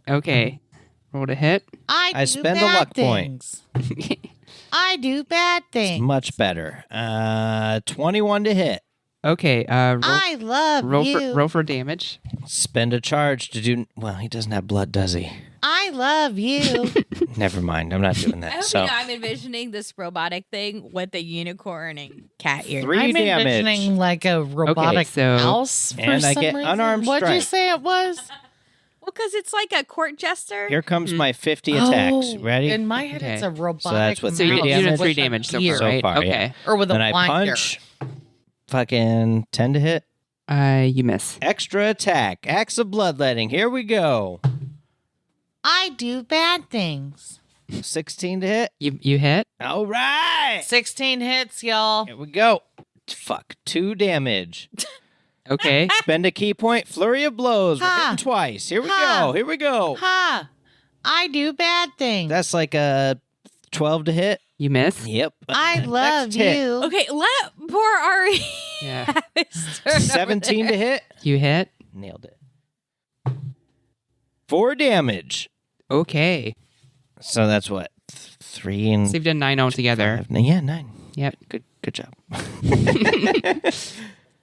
[SPEAKER 2] Okay. Roll to hit.
[SPEAKER 4] I do
[SPEAKER 3] spend a
[SPEAKER 4] bad
[SPEAKER 3] luck point.
[SPEAKER 4] things. I do bad things.
[SPEAKER 3] Much better. 21 to hit.
[SPEAKER 2] Okay,
[SPEAKER 4] I love you.
[SPEAKER 2] roll for damage.
[SPEAKER 3] Spend a charge to do. Well, he doesn't have blood, does he?
[SPEAKER 4] I love you.
[SPEAKER 3] Never mind. I'm not doing
[SPEAKER 1] I
[SPEAKER 3] that.
[SPEAKER 1] hope
[SPEAKER 3] So
[SPEAKER 1] you know I'm envisioning this robotic thing with the unicorn and cat ear.
[SPEAKER 3] 3
[SPEAKER 4] I'm
[SPEAKER 3] damage.
[SPEAKER 4] envisioning like a robotic
[SPEAKER 2] so-
[SPEAKER 4] house for
[SPEAKER 3] And I
[SPEAKER 4] some
[SPEAKER 3] get
[SPEAKER 4] reason.
[SPEAKER 3] unarmed
[SPEAKER 4] What'd you
[SPEAKER 3] strike.
[SPEAKER 4] say it was?
[SPEAKER 1] Because it's like a court jester.
[SPEAKER 3] Here comes my 50 attacks. Ready?
[SPEAKER 4] In my head, it's
[SPEAKER 2] Okay.
[SPEAKER 4] a robotic.
[SPEAKER 3] So that's what
[SPEAKER 2] So you
[SPEAKER 3] Three
[SPEAKER 2] did
[SPEAKER 3] damage?
[SPEAKER 2] 3 damage so
[SPEAKER 4] gear.
[SPEAKER 2] far, right?
[SPEAKER 3] So far,
[SPEAKER 2] okay.
[SPEAKER 3] yeah.
[SPEAKER 4] Or with a
[SPEAKER 3] Then I
[SPEAKER 4] blind gear.
[SPEAKER 3] punch. Fucking 10 to hit.
[SPEAKER 2] You miss.
[SPEAKER 3] Extra attack. Acts of bloodletting. Here we go.
[SPEAKER 4] I do bad things.
[SPEAKER 3] 16 to hit.
[SPEAKER 2] You hit?
[SPEAKER 3] All right.
[SPEAKER 4] 16 hits, y'all.
[SPEAKER 3] Here we go. Fuck. 2 damage.
[SPEAKER 2] Okay.
[SPEAKER 3] Spend a key point. Flurry of blows. We're
[SPEAKER 4] Ha.
[SPEAKER 3] hitting twice. Here we
[SPEAKER 4] Ha.
[SPEAKER 3] go. Here we go.
[SPEAKER 4] Ha! I do bad things.
[SPEAKER 3] That's like a 12 to hit.
[SPEAKER 2] You miss?
[SPEAKER 3] Yep.
[SPEAKER 4] I love
[SPEAKER 3] Next hit.
[SPEAKER 4] you.
[SPEAKER 1] Okay, let poor Ari
[SPEAKER 2] Yeah.
[SPEAKER 1] have his turn over
[SPEAKER 3] 17
[SPEAKER 1] there.
[SPEAKER 3] to hit.
[SPEAKER 2] You hit?
[SPEAKER 3] Nailed it. 4 damage.
[SPEAKER 2] Okay.
[SPEAKER 3] So that's what? 3 and
[SPEAKER 2] So you've done 9 altogether.
[SPEAKER 3] 5. Yeah, 9.
[SPEAKER 2] Yep.
[SPEAKER 3] Good job.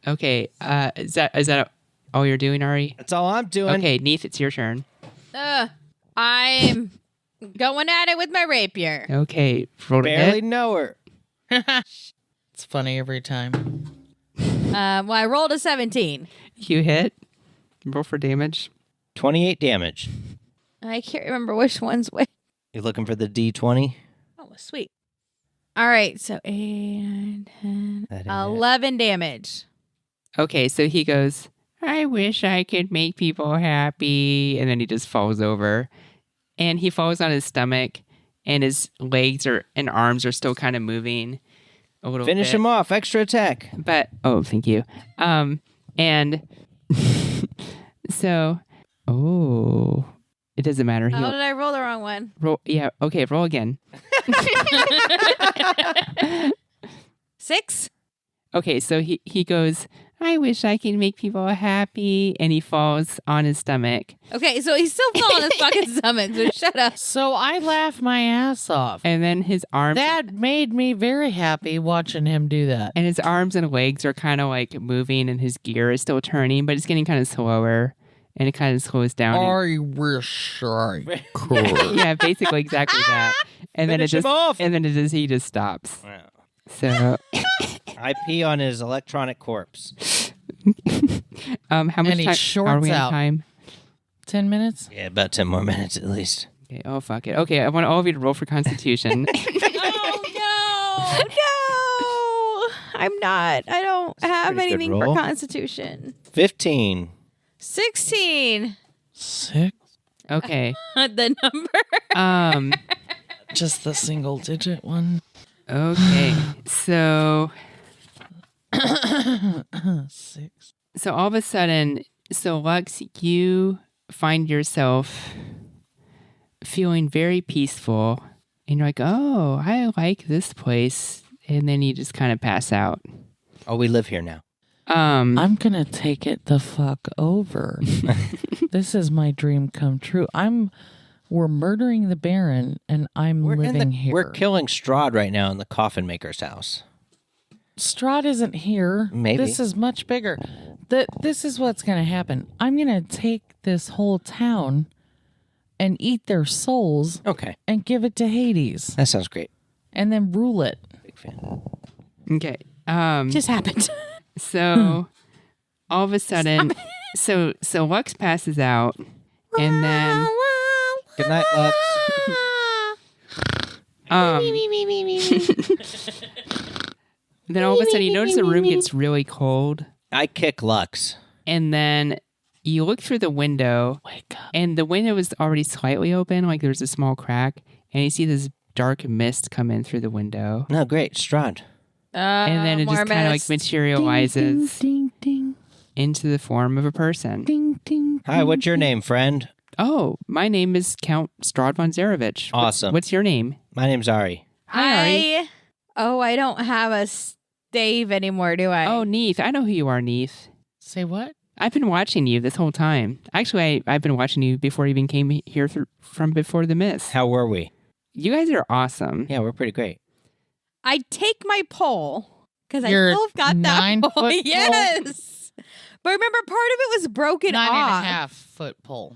[SPEAKER 2] Okay. Is that all you're doing, Ari?
[SPEAKER 3] That's all I'm doing.
[SPEAKER 2] Okay, Neith, it's your turn.
[SPEAKER 1] I'm going at it with my rapier.
[SPEAKER 2] Okay. Roll to
[SPEAKER 3] Barely
[SPEAKER 2] hit.
[SPEAKER 3] know her.
[SPEAKER 4] It's funny every time.
[SPEAKER 1] Well, I rolled a 17.
[SPEAKER 2] You hit. Roll for damage.
[SPEAKER 3] 28 damage.
[SPEAKER 1] I can't remember which one's which.
[SPEAKER 3] You looking for the D20?
[SPEAKER 1] Oh, sweet. All right, so 8, 9, 10,
[SPEAKER 3] That is
[SPEAKER 1] 11 damage.
[SPEAKER 2] Okay, so he goes, I wish I could make people happy. And then he just falls over. And he falls on his stomach. And his legs and arms are still kind of moving a little
[SPEAKER 3] Finish
[SPEAKER 2] bit.
[SPEAKER 3] him off. Extra attack.
[SPEAKER 2] But, oh, thank you. And so, it doesn't matter.
[SPEAKER 1] Oh,
[SPEAKER 2] He'll
[SPEAKER 1] did I roll the wrong one?
[SPEAKER 2] roll. Yeah, okay, roll again.
[SPEAKER 1] 6?
[SPEAKER 2] Okay, so he goes, I wish I could make people happy. And he falls on his stomach.
[SPEAKER 1] Okay, so he's still falling on his fucking stomach, so shut up.
[SPEAKER 4] So I laughed my ass off.
[SPEAKER 2] And then his arms
[SPEAKER 4] That made me very happy watching him do that.
[SPEAKER 2] and his arms and legs are kind of like moving and his gear is still turning, but it's getting kind of slower. And it kind of slows down.
[SPEAKER 4] I wish I could.
[SPEAKER 2] Yeah, basically exactly that. And then
[SPEAKER 3] Finish
[SPEAKER 2] it
[SPEAKER 3] him
[SPEAKER 2] just
[SPEAKER 3] off.
[SPEAKER 2] and then he just stops.
[SPEAKER 3] Wow.
[SPEAKER 2] So
[SPEAKER 3] I pee on his electronic corpse.
[SPEAKER 2] how much
[SPEAKER 4] And he
[SPEAKER 2] time are
[SPEAKER 4] shorts
[SPEAKER 2] we on
[SPEAKER 4] out.
[SPEAKER 2] time?
[SPEAKER 4] 10 minutes?
[SPEAKER 3] Yeah, about 10 more minutes at least.
[SPEAKER 2] Okay, oh fuck it. Okay, I want all of you to roll for Constitution.
[SPEAKER 1] Oh, no. I'm not. I don't have
[SPEAKER 3] pretty good
[SPEAKER 1] anything for
[SPEAKER 3] roll.
[SPEAKER 1] Constitution.
[SPEAKER 3] 15.
[SPEAKER 1] 16.
[SPEAKER 4] 6?
[SPEAKER 2] Okay.
[SPEAKER 1] The number.
[SPEAKER 4] Just the single digit one?
[SPEAKER 2] Okay. So
[SPEAKER 4] 6.
[SPEAKER 2] so all of a sudden, so Lux, you find yourself feeling very peaceful, and you're like, "Oh, I like this place," and then you just kind of pass out.
[SPEAKER 3] Oh, we live here now.
[SPEAKER 4] I'm gonna take it the fuck over. This is my dream come true. We're murdering the Baron, and I'm living here.
[SPEAKER 3] We're killing Strahd right now in the coffin maker's house.
[SPEAKER 4] Strahd isn't here.
[SPEAKER 3] Maybe.
[SPEAKER 4] This is much bigger. This is what's gonna happen. I'm gonna take this whole town and eat their souls
[SPEAKER 3] Okay.
[SPEAKER 4] and give it to Hades,
[SPEAKER 3] That sounds great.
[SPEAKER 4] and then rule it.
[SPEAKER 3] Big fan.
[SPEAKER 2] Okay.
[SPEAKER 1] Just happened.
[SPEAKER 2] So all of a sudden, so Lux passes out, and then
[SPEAKER 3] Good night, Lux.
[SPEAKER 2] then all of a sudden you notice the room gets really cold,
[SPEAKER 3] I kick Lux.
[SPEAKER 2] and then you look through the window,
[SPEAKER 4] Wake up.
[SPEAKER 2] and the window is already slightly open, like there's a small crack, and you see this dark mist come in through the window,
[SPEAKER 3] No, great. Strahd.
[SPEAKER 2] and then it just kind of like materializes
[SPEAKER 4] Ding, ding,
[SPEAKER 2] into the form of a person.
[SPEAKER 4] ding, ding.
[SPEAKER 3] Hi, what's your name, friend?
[SPEAKER 2] Oh, my name is Count Strahd von Zarevich.
[SPEAKER 3] Awesome.
[SPEAKER 2] What's your name?
[SPEAKER 3] My name's Ari.
[SPEAKER 2] Hi, Ari.
[SPEAKER 1] I don't have a stave anymore, do I?
[SPEAKER 2] Oh, Neith. I know who you are, Neith.
[SPEAKER 4] Say what?
[SPEAKER 2] I've been watching you this whole time. Actually, I've been watching you before you even came here from before the mist.
[SPEAKER 3] How were we?
[SPEAKER 2] You guys are awesome.
[SPEAKER 3] Yeah, we're pretty great.
[SPEAKER 1] I take my pole because I
[SPEAKER 4] Your
[SPEAKER 1] still have got that
[SPEAKER 4] 9-foot
[SPEAKER 1] pole.
[SPEAKER 4] pole?
[SPEAKER 1] Yes. But remember, part of it was broken
[SPEAKER 4] 9.5
[SPEAKER 1] off.
[SPEAKER 4] foot pole.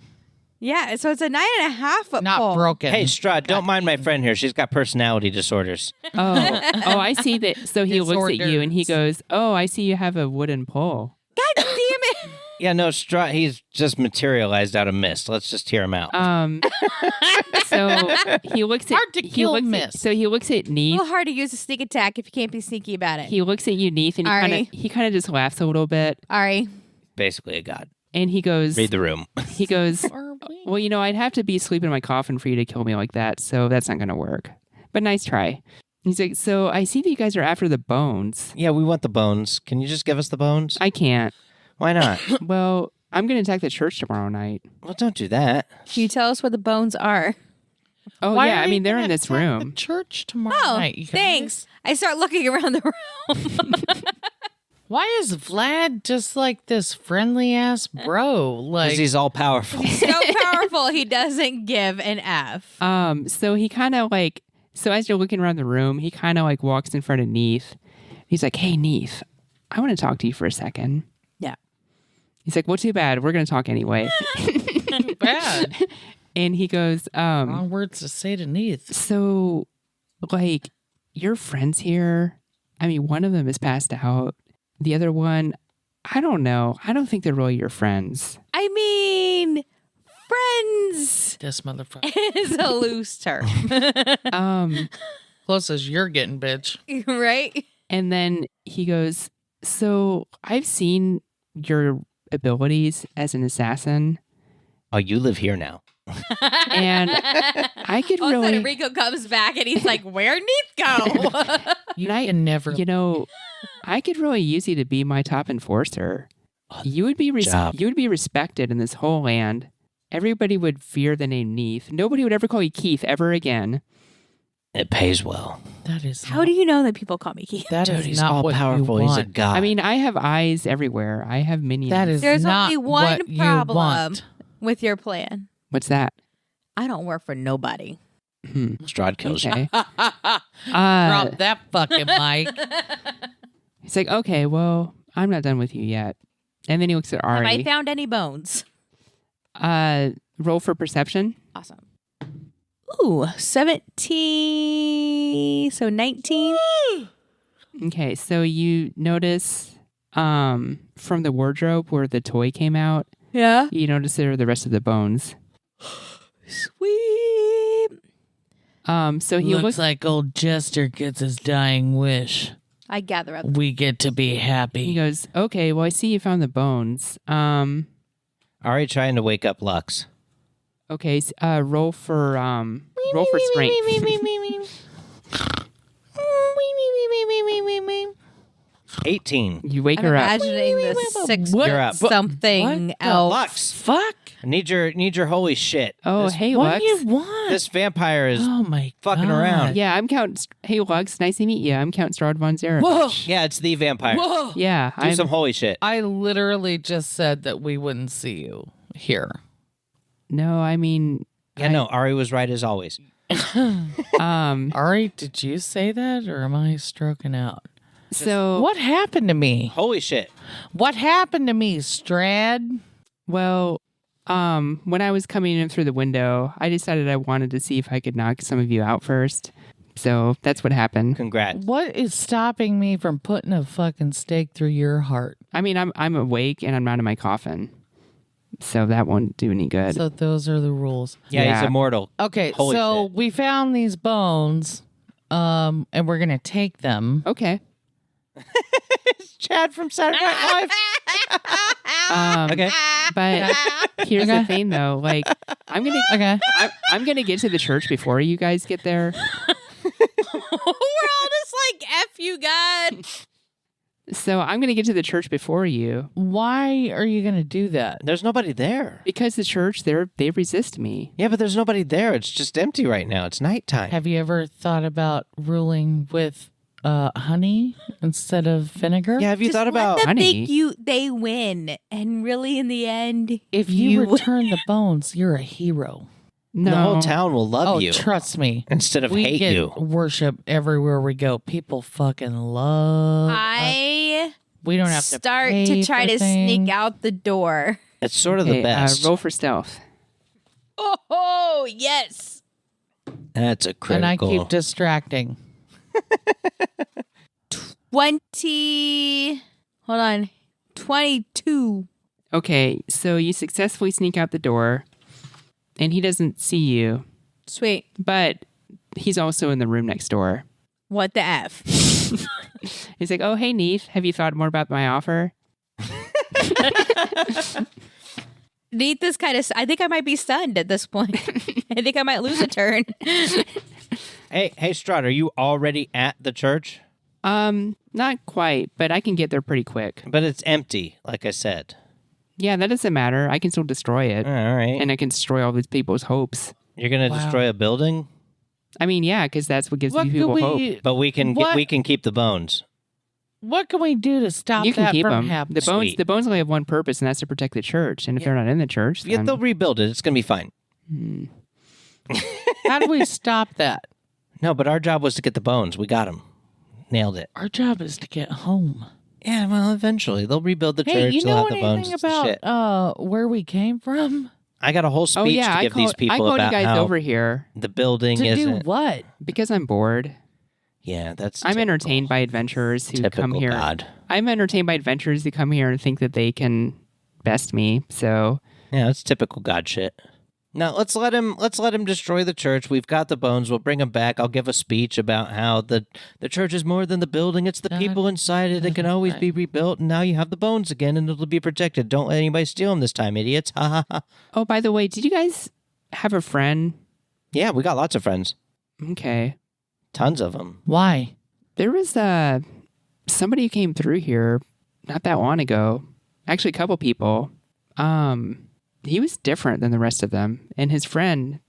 [SPEAKER 1] Yeah, so it's a 9.5 foot
[SPEAKER 4] Not
[SPEAKER 1] pole.
[SPEAKER 4] broken.
[SPEAKER 3] Hey, Strahd, don't mind my friend here. She's got personality disorders.
[SPEAKER 2] Oh, I see that. So he looks at you and he goes, "Oh, I see you have a wooden pole."
[SPEAKER 1] God damn it.
[SPEAKER 3] Yeah, no, he's just materialized out of mist. Let's just hear him out.
[SPEAKER 2] So he looks at
[SPEAKER 4] Hard to kill mist.
[SPEAKER 2] So he looks at
[SPEAKER 1] A
[SPEAKER 2] Neith.
[SPEAKER 1] little hard to use a sneak attack if you can't be sneaky about it.
[SPEAKER 2] He looks at you, Neith, and
[SPEAKER 1] Ari.
[SPEAKER 2] he kind of just laughs a little bit,
[SPEAKER 1] Ari.
[SPEAKER 3] Basically a god.
[SPEAKER 2] and he goes,
[SPEAKER 3] Read the room.
[SPEAKER 2] he goes,
[SPEAKER 4] Are we?
[SPEAKER 2] well, I'd have to be asleep in my coffin for you to kill me like that, so that's not going to work. But nice try. He's like, so I see that you guys are after the bones.
[SPEAKER 3] Yeah, we want the bones. Can you just give us the bones?
[SPEAKER 2] I can't.
[SPEAKER 3] Why not?
[SPEAKER 2] Well, I'm going to attack the church tomorrow night.
[SPEAKER 3] Well, don't do that.
[SPEAKER 1] Can you tell us where the bones are?
[SPEAKER 2] Oh,
[SPEAKER 4] Why
[SPEAKER 2] yeah.
[SPEAKER 4] are
[SPEAKER 2] I
[SPEAKER 4] you
[SPEAKER 2] mean, they're
[SPEAKER 4] gonna
[SPEAKER 2] in this
[SPEAKER 4] attack
[SPEAKER 2] room.
[SPEAKER 4] The church tomorrow
[SPEAKER 1] Oh,
[SPEAKER 4] night. You guys?
[SPEAKER 1] thanks. I start looking around the room.
[SPEAKER 4] Why is Vlad just like this friendly ass bro? Like
[SPEAKER 3] Because he's all powerful.
[SPEAKER 1] So powerful, he doesn't give an F.
[SPEAKER 2] So he kind of like, so as you're looking around the room, he kind of like walks in front of Neith. He's like, hey, Neith, I want to talk to you for a second.
[SPEAKER 1] Yeah.
[SPEAKER 2] He's like, well, too bad. We're going to talk anyway.
[SPEAKER 4] too bad.
[SPEAKER 2] And he goes,
[SPEAKER 4] Wrong words to say to Neith.
[SPEAKER 2] so like your friends here, I mean, one of them is passed out. The other one, I don't know. I don't think they're really your friends.
[SPEAKER 1] I mean, friends
[SPEAKER 4] This motherfucker.
[SPEAKER 1] is a loose term,
[SPEAKER 4] Close as you're getting, bitch.
[SPEAKER 1] right?
[SPEAKER 2] And then he goes, so I've seen your abilities as an assassin,
[SPEAKER 3] Oh, you live here now.
[SPEAKER 2] and I could
[SPEAKER 1] All of a sudden,
[SPEAKER 2] really,
[SPEAKER 1] Rico comes back and he's like, "Where'd Neith go?"
[SPEAKER 4] You
[SPEAKER 2] And I-
[SPEAKER 4] can never.
[SPEAKER 2] I could really use you to be my top enforcer. You would be
[SPEAKER 3] job.
[SPEAKER 2] you would be respected in this whole land. Everybody would fear the name Neith. Nobody would ever call you Keith ever again.
[SPEAKER 3] It pays well.
[SPEAKER 4] That is.
[SPEAKER 1] How do you know that people call me Keith?
[SPEAKER 4] That
[SPEAKER 3] Dude,
[SPEAKER 4] is
[SPEAKER 3] he's
[SPEAKER 4] not
[SPEAKER 3] all
[SPEAKER 4] what
[SPEAKER 3] powerful.
[SPEAKER 4] you
[SPEAKER 3] He's a
[SPEAKER 4] want.
[SPEAKER 3] god.
[SPEAKER 2] I mean, I have eyes everywhere. I have minions.
[SPEAKER 4] That is
[SPEAKER 1] There's
[SPEAKER 4] not
[SPEAKER 1] only one
[SPEAKER 4] what you
[SPEAKER 1] problem
[SPEAKER 4] want.
[SPEAKER 1] with your plan.
[SPEAKER 2] What's that?
[SPEAKER 1] I don't work for nobody.
[SPEAKER 3] Strahd kills you.
[SPEAKER 2] Okay.
[SPEAKER 4] Drop that fucking mic.
[SPEAKER 2] He's like, okay, well, I'm not done with you yet. And then he looks at
[SPEAKER 1] Have I
[SPEAKER 2] Ari.
[SPEAKER 1] found any bones?
[SPEAKER 2] Roll for perception.
[SPEAKER 1] Awesome. Ooh, 17. So 19.
[SPEAKER 2] Okay, so you notice from the wardrobe where the toy came out,
[SPEAKER 1] Yeah.
[SPEAKER 2] you notice there are the rest of the bones.
[SPEAKER 1] Sweet.
[SPEAKER 2] So he
[SPEAKER 4] Looks
[SPEAKER 2] looks
[SPEAKER 4] like old Jester gets his dying wish.
[SPEAKER 1] I gather up.
[SPEAKER 4] We get to be
[SPEAKER 2] he
[SPEAKER 4] happy.
[SPEAKER 2] goes, okay, well, I see you found the bones.
[SPEAKER 3] Ari trying to wake up Lux.
[SPEAKER 2] Okay, roll for strength.
[SPEAKER 3] 18.
[SPEAKER 2] You wake
[SPEAKER 1] I'm
[SPEAKER 2] her up.
[SPEAKER 1] imagining this six
[SPEAKER 4] What?
[SPEAKER 3] You're up.
[SPEAKER 1] something
[SPEAKER 4] What the
[SPEAKER 1] else.
[SPEAKER 3] Lux,
[SPEAKER 4] Fuck.
[SPEAKER 3] I need your holy shit.
[SPEAKER 2] Oh,
[SPEAKER 3] This-
[SPEAKER 2] hey,
[SPEAKER 4] What
[SPEAKER 2] Lux.
[SPEAKER 4] do you want?
[SPEAKER 3] This vampire is.
[SPEAKER 4] Oh my
[SPEAKER 3] fucking
[SPEAKER 4] God.
[SPEAKER 3] around.
[SPEAKER 2] Yeah, I'm Count. Hey, Lux. Nice to meet you. I'm Count Strahd von Zarevich.
[SPEAKER 4] Whoa.
[SPEAKER 3] Yeah, it's the vampire.
[SPEAKER 4] Whoa.
[SPEAKER 2] Yeah,
[SPEAKER 3] Do some holy shit.
[SPEAKER 4] I literally just said that we wouldn't see you here.
[SPEAKER 2] No, I mean,
[SPEAKER 3] Yeah, no, Ari was right as always.
[SPEAKER 4] Ari, did you say that or am I stroking out?
[SPEAKER 2] So
[SPEAKER 4] What happened to me?
[SPEAKER 3] Holy shit.
[SPEAKER 4] What happened to me, Strahd?
[SPEAKER 2] well, when I was coming in through the window, I decided I wanted to see if I could knock some of you out first. So that's what happened.
[SPEAKER 3] Congrats.
[SPEAKER 4] What is stopping me from putting a fucking stake through your heart?
[SPEAKER 2] I mean, I'm awake and I'm not in my coffin, so that won't do any good.
[SPEAKER 4] So those are the rules.
[SPEAKER 3] Yeah,
[SPEAKER 2] Yeah.
[SPEAKER 3] he's immortal.
[SPEAKER 4] Okay,
[SPEAKER 3] Holy
[SPEAKER 4] so
[SPEAKER 3] shit.
[SPEAKER 4] we found these bones, and we're gonna take them.
[SPEAKER 2] Okay.
[SPEAKER 3] Chad from Saturday Night Live. Okay.
[SPEAKER 2] But here's the
[SPEAKER 4] Okay.
[SPEAKER 2] thing, though. Like, I'm
[SPEAKER 4] Okay.
[SPEAKER 2] gonna get to the church before you guys get there.
[SPEAKER 1] We're all just like, F you, God.
[SPEAKER 2] So I'm gonna get to the church before you
[SPEAKER 4] Why are you gonna do that?
[SPEAKER 3] There's nobody there.
[SPEAKER 2] because the church they resist me.
[SPEAKER 3] Yeah, but there's nobody there. It's just empty right now. It's nighttime.
[SPEAKER 4] Have you ever thought about ruling with honey instead of vinegar?
[SPEAKER 3] Yeah, have you
[SPEAKER 1] Just
[SPEAKER 3] thought about
[SPEAKER 1] let them
[SPEAKER 2] honey?
[SPEAKER 1] think they win, and really, in the end,
[SPEAKER 4] If you return the bones, you're a hero.
[SPEAKER 2] No,
[SPEAKER 3] the whole town will love
[SPEAKER 4] Oh,
[SPEAKER 3] you
[SPEAKER 4] trust me.
[SPEAKER 3] instead of
[SPEAKER 4] We
[SPEAKER 3] hate
[SPEAKER 4] get
[SPEAKER 3] you.
[SPEAKER 4] worship everywhere we go. People fucking love.
[SPEAKER 1] I
[SPEAKER 4] We don't have to
[SPEAKER 1] start
[SPEAKER 4] pay
[SPEAKER 1] to try
[SPEAKER 4] for
[SPEAKER 1] to
[SPEAKER 4] things.
[SPEAKER 1] sneak out the door.
[SPEAKER 3] It's sort of
[SPEAKER 2] Okay,
[SPEAKER 3] the best.
[SPEAKER 2] roll for stealth.
[SPEAKER 1] Oh, yes.
[SPEAKER 3] That's a critical.
[SPEAKER 4] And I keep distracting.
[SPEAKER 1] 20. Hold on. 22.
[SPEAKER 2] Okay, so you successfully sneak out the door, and he doesn't see you,
[SPEAKER 1] Sweet.
[SPEAKER 2] but he's also in the room next door.
[SPEAKER 1] What the F?
[SPEAKER 2] He's like, oh, hey, Neef, have you thought more about my offer?
[SPEAKER 1] Neith is kind of. I think I might be stunned at this point. I think I might lose a turn.
[SPEAKER 3] Hey, Strahd, are you already at the church?
[SPEAKER 2] Not quite, but I can get there pretty quick.
[SPEAKER 3] But it's empty, like I said.
[SPEAKER 2] Yeah, that doesn't matter. I can still destroy it.
[SPEAKER 3] All right.
[SPEAKER 2] And I can destroy all these people's hopes.
[SPEAKER 3] You're going to destroy a building?
[SPEAKER 2] I mean, yeah, because that's what gives
[SPEAKER 4] What
[SPEAKER 2] people
[SPEAKER 4] could
[SPEAKER 2] hope.
[SPEAKER 4] we?
[SPEAKER 3] But we can
[SPEAKER 4] What?
[SPEAKER 3] we can keep the bones.
[SPEAKER 4] What can we do to stop
[SPEAKER 2] You can
[SPEAKER 4] that
[SPEAKER 2] keep
[SPEAKER 4] from
[SPEAKER 2] them.
[SPEAKER 4] happening?
[SPEAKER 3] Sweet.
[SPEAKER 2] The bones only have one purpose, and that's to protect the church. And if they're not in the church,
[SPEAKER 3] Yeah,
[SPEAKER 2] then...
[SPEAKER 3] they'll rebuild it. It's going to be fine.
[SPEAKER 4] How do we stop that?
[SPEAKER 3] No, but our job was to get the bones. We got them. Nailed it.
[SPEAKER 4] Our job is to get home.
[SPEAKER 3] Yeah, well, eventually. They'll rebuild the
[SPEAKER 4] Hey,
[SPEAKER 3] church.
[SPEAKER 4] you
[SPEAKER 3] They'll
[SPEAKER 4] know
[SPEAKER 3] have the bones.
[SPEAKER 4] anything
[SPEAKER 3] It's the shit.
[SPEAKER 4] about where we came from?
[SPEAKER 3] I got a whole speech
[SPEAKER 2] Oh, yeah,
[SPEAKER 3] to give these
[SPEAKER 2] I
[SPEAKER 3] people
[SPEAKER 2] called
[SPEAKER 3] about
[SPEAKER 2] you guys
[SPEAKER 3] how
[SPEAKER 2] over here
[SPEAKER 3] the building
[SPEAKER 4] To do
[SPEAKER 3] isn't.
[SPEAKER 4] what?
[SPEAKER 2] because I'm bored.
[SPEAKER 3] Yeah, that's
[SPEAKER 2] I'm
[SPEAKER 3] typical.
[SPEAKER 2] entertained by adventurers who
[SPEAKER 3] Typical
[SPEAKER 2] come here.
[SPEAKER 3] God.
[SPEAKER 2] I'm entertained by adventurers who come here and think that they can best me. So,
[SPEAKER 3] Yeah, that's typical God shit. Now let's let him destroy the church. We've got the bones. We'll bring him back. I'll give a speech about how the church is more than the building. It's the people inside it. It can always be rebuilt. And now you have the bones again, and it'll be protected. Don't let anybody steal them this time, idiots. Ha ha ha.
[SPEAKER 2] oh, by the way, did you guys have a friend?
[SPEAKER 3] Yeah, we got lots of friends.
[SPEAKER 2] Okay.
[SPEAKER 3] Tons of them.
[SPEAKER 4] Why?
[SPEAKER 2] There was somebody who came through here not that long ago. Actually, a couple people. He was different than the rest of them. And his friend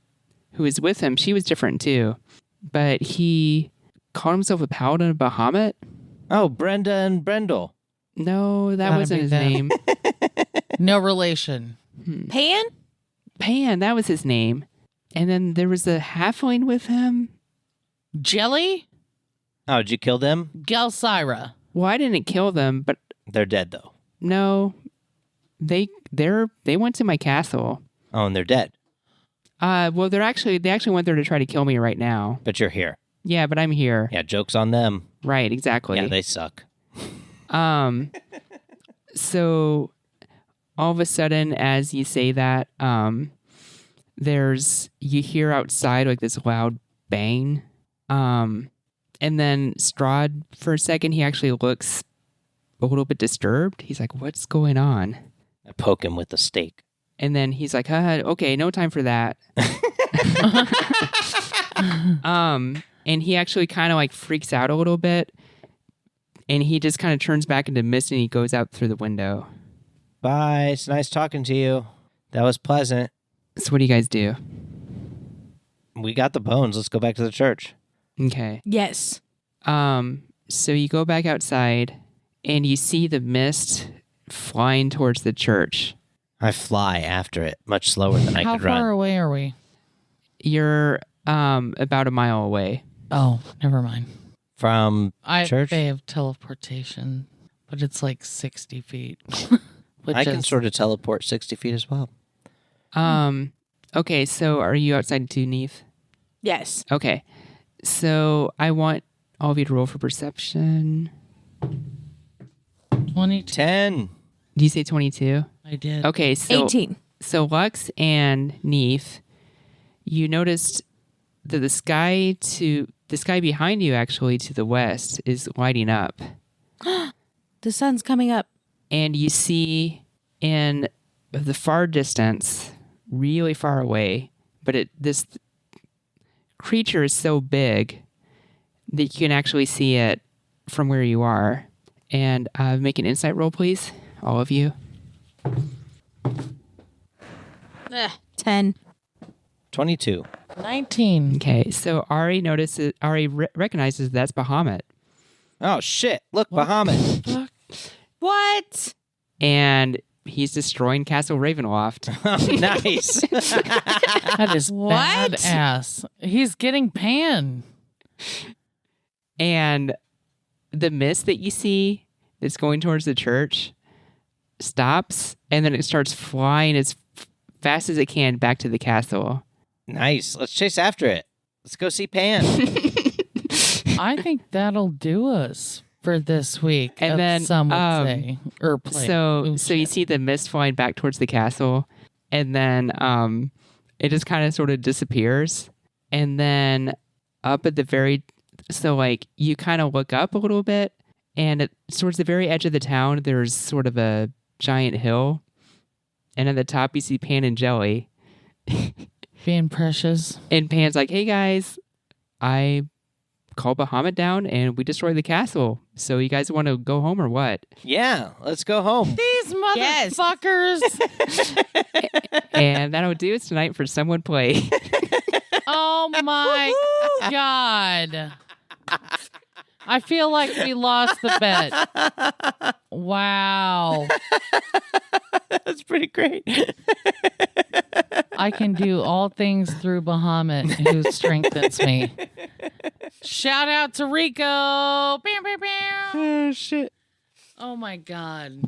[SPEAKER 2] who was with him, she was different too. But he called himself a paladin of Bahamut.
[SPEAKER 3] Oh, Brenda and Brendel.
[SPEAKER 2] No, that
[SPEAKER 4] Gotta
[SPEAKER 2] wasn't
[SPEAKER 4] be
[SPEAKER 2] his
[SPEAKER 4] them.
[SPEAKER 2] name.
[SPEAKER 4] No relation.
[SPEAKER 1] Pan?
[SPEAKER 2] Pan, that was his name. And then there was a halfling with him.
[SPEAKER 4] Jelly?
[SPEAKER 3] Oh, did you kill them?
[SPEAKER 4] Gelsira.
[SPEAKER 2] Well, I didn't kill them, but
[SPEAKER 3] They're dead though.
[SPEAKER 2] no, they went to my castle.
[SPEAKER 3] Oh, and they're dead.
[SPEAKER 2] Well, they actually went there to try to kill me right now.
[SPEAKER 3] But you're here.
[SPEAKER 2] Yeah, but I'm here.
[SPEAKER 3] Yeah, joke's on them.
[SPEAKER 2] Right, exactly.
[SPEAKER 3] Yeah, they suck.
[SPEAKER 2] So all of a sudden, as you say that, you hear outside like this loud bang. And then Strahd, for a second, he actually looks a little bit disturbed. He's like, what's going on?
[SPEAKER 3] I poke him with a stake.
[SPEAKER 2] And then he's like, okay, no time for that. And he actually kind of like freaks out a little bit. And he just kind of turns back into mist and he goes out through the window.
[SPEAKER 3] Bye. It's nice talking to you. That was pleasant.
[SPEAKER 2] So what do you guys do?
[SPEAKER 3] We got the bones. Let's go back to the church.
[SPEAKER 2] Okay.
[SPEAKER 1] Yes.
[SPEAKER 2] So you go back outside and you see the mist flying towards the church.
[SPEAKER 3] I fly after it much slower than I
[SPEAKER 4] How
[SPEAKER 3] could
[SPEAKER 4] far
[SPEAKER 3] run.
[SPEAKER 4] away are we?
[SPEAKER 2] You're about a mile away.
[SPEAKER 4] Oh, never mind.
[SPEAKER 3] From
[SPEAKER 4] I
[SPEAKER 3] church?
[SPEAKER 4] have teleportation, but it's like 60 feet. Which
[SPEAKER 3] I can
[SPEAKER 4] is-
[SPEAKER 3] sort of teleport 60 feet as well.
[SPEAKER 2] Okay, so are you outside too, Neef?
[SPEAKER 1] Yes.
[SPEAKER 2] Okay. So I want all of you to roll for perception.
[SPEAKER 4] 22.
[SPEAKER 3] 10.
[SPEAKER 2] Do you say 22?
[SPEAKER 4] I did.
[SPEAKER 2] Okay, so
[SPEAKER 1] 18.
[SPEAKER 2] So Lux and Neef, you noticed that the sky behind you, actually to the west, is lighting up,
[SPEAKER 1] The sun's coming up.
[SPEAKER 2] and you see in the far distance, really far away, but this creature is so big that you can actually see it from where you are. And make an insight roll, please, all of you.
[SPEAKER 1] 10.
[SPEAKER 3] 22.
[SPEAKER 4] 19.
[SPEAKER 2] Okay, so Ari recognizes that's Bahamut.
[SPEAKER 3] Oh, shit. Look, Bahamut.
[SPEAKER 4] Fuck.
[SPEAKER 1] What?
[SPEAKER 2] And he's destroying Castle Ravenloft.
[SPEAKER 3] Nice.
[SPEAKER 4] That is
[SPEAKER 1] What?
[SPEAKER 4] badass. He's getting Pan.
[SPEAKER 2] And the mist that you see that's going towards the church stops, and then it starts flying as fast as it can back to the castle.
[SPEAKER 3] Nice. Let's chase after it. Let's go see Pan.
[SPEAKER 4] I think that'll do us. for this week.
[SPEAKER 2] And then,
[SPEAKER 4] some would say or play.
[SPEAKER 2] So
[SPEAKER 4] Ooh,
[SPEAKER 2] you
[SPEAKER 4] shit.
[SPEAKER 2] see the mist flying back towards the castle, and then it just kind of sort of disappears. And then up at the very, so like you kind of look up a little bit, and towards the very edge of the town, there's sort of a giant hill, and at the top you see Pan and Jelly.
[SPEAKER 4] Being precious.
[SPEAKER 2] And Pan's like, "Hey guys, I called Bahamut down and we destroyed the castle. So you guys want to go home or what?"
[SPEAKER 3] Yeah, let's go home.
[SPEAKER 4] These
[SPEAKER 1] Yes.
[SPEAKER 4] motherfuckers.
[SPEAKER 2] And that'll do it tonight for Someone Play.
[SPEAKER 4] Oh my God. I feel like we lost the bet. Wow.
[SPEAKER 3] That's pretty great.
[SPEAKER 4] I can do all things through Bahamut who strengthens me. Shout out to Rico. Bam, bam, bam.
[SPEAKER 3] Oh shit.
[SPEAKER 4] Oh my God.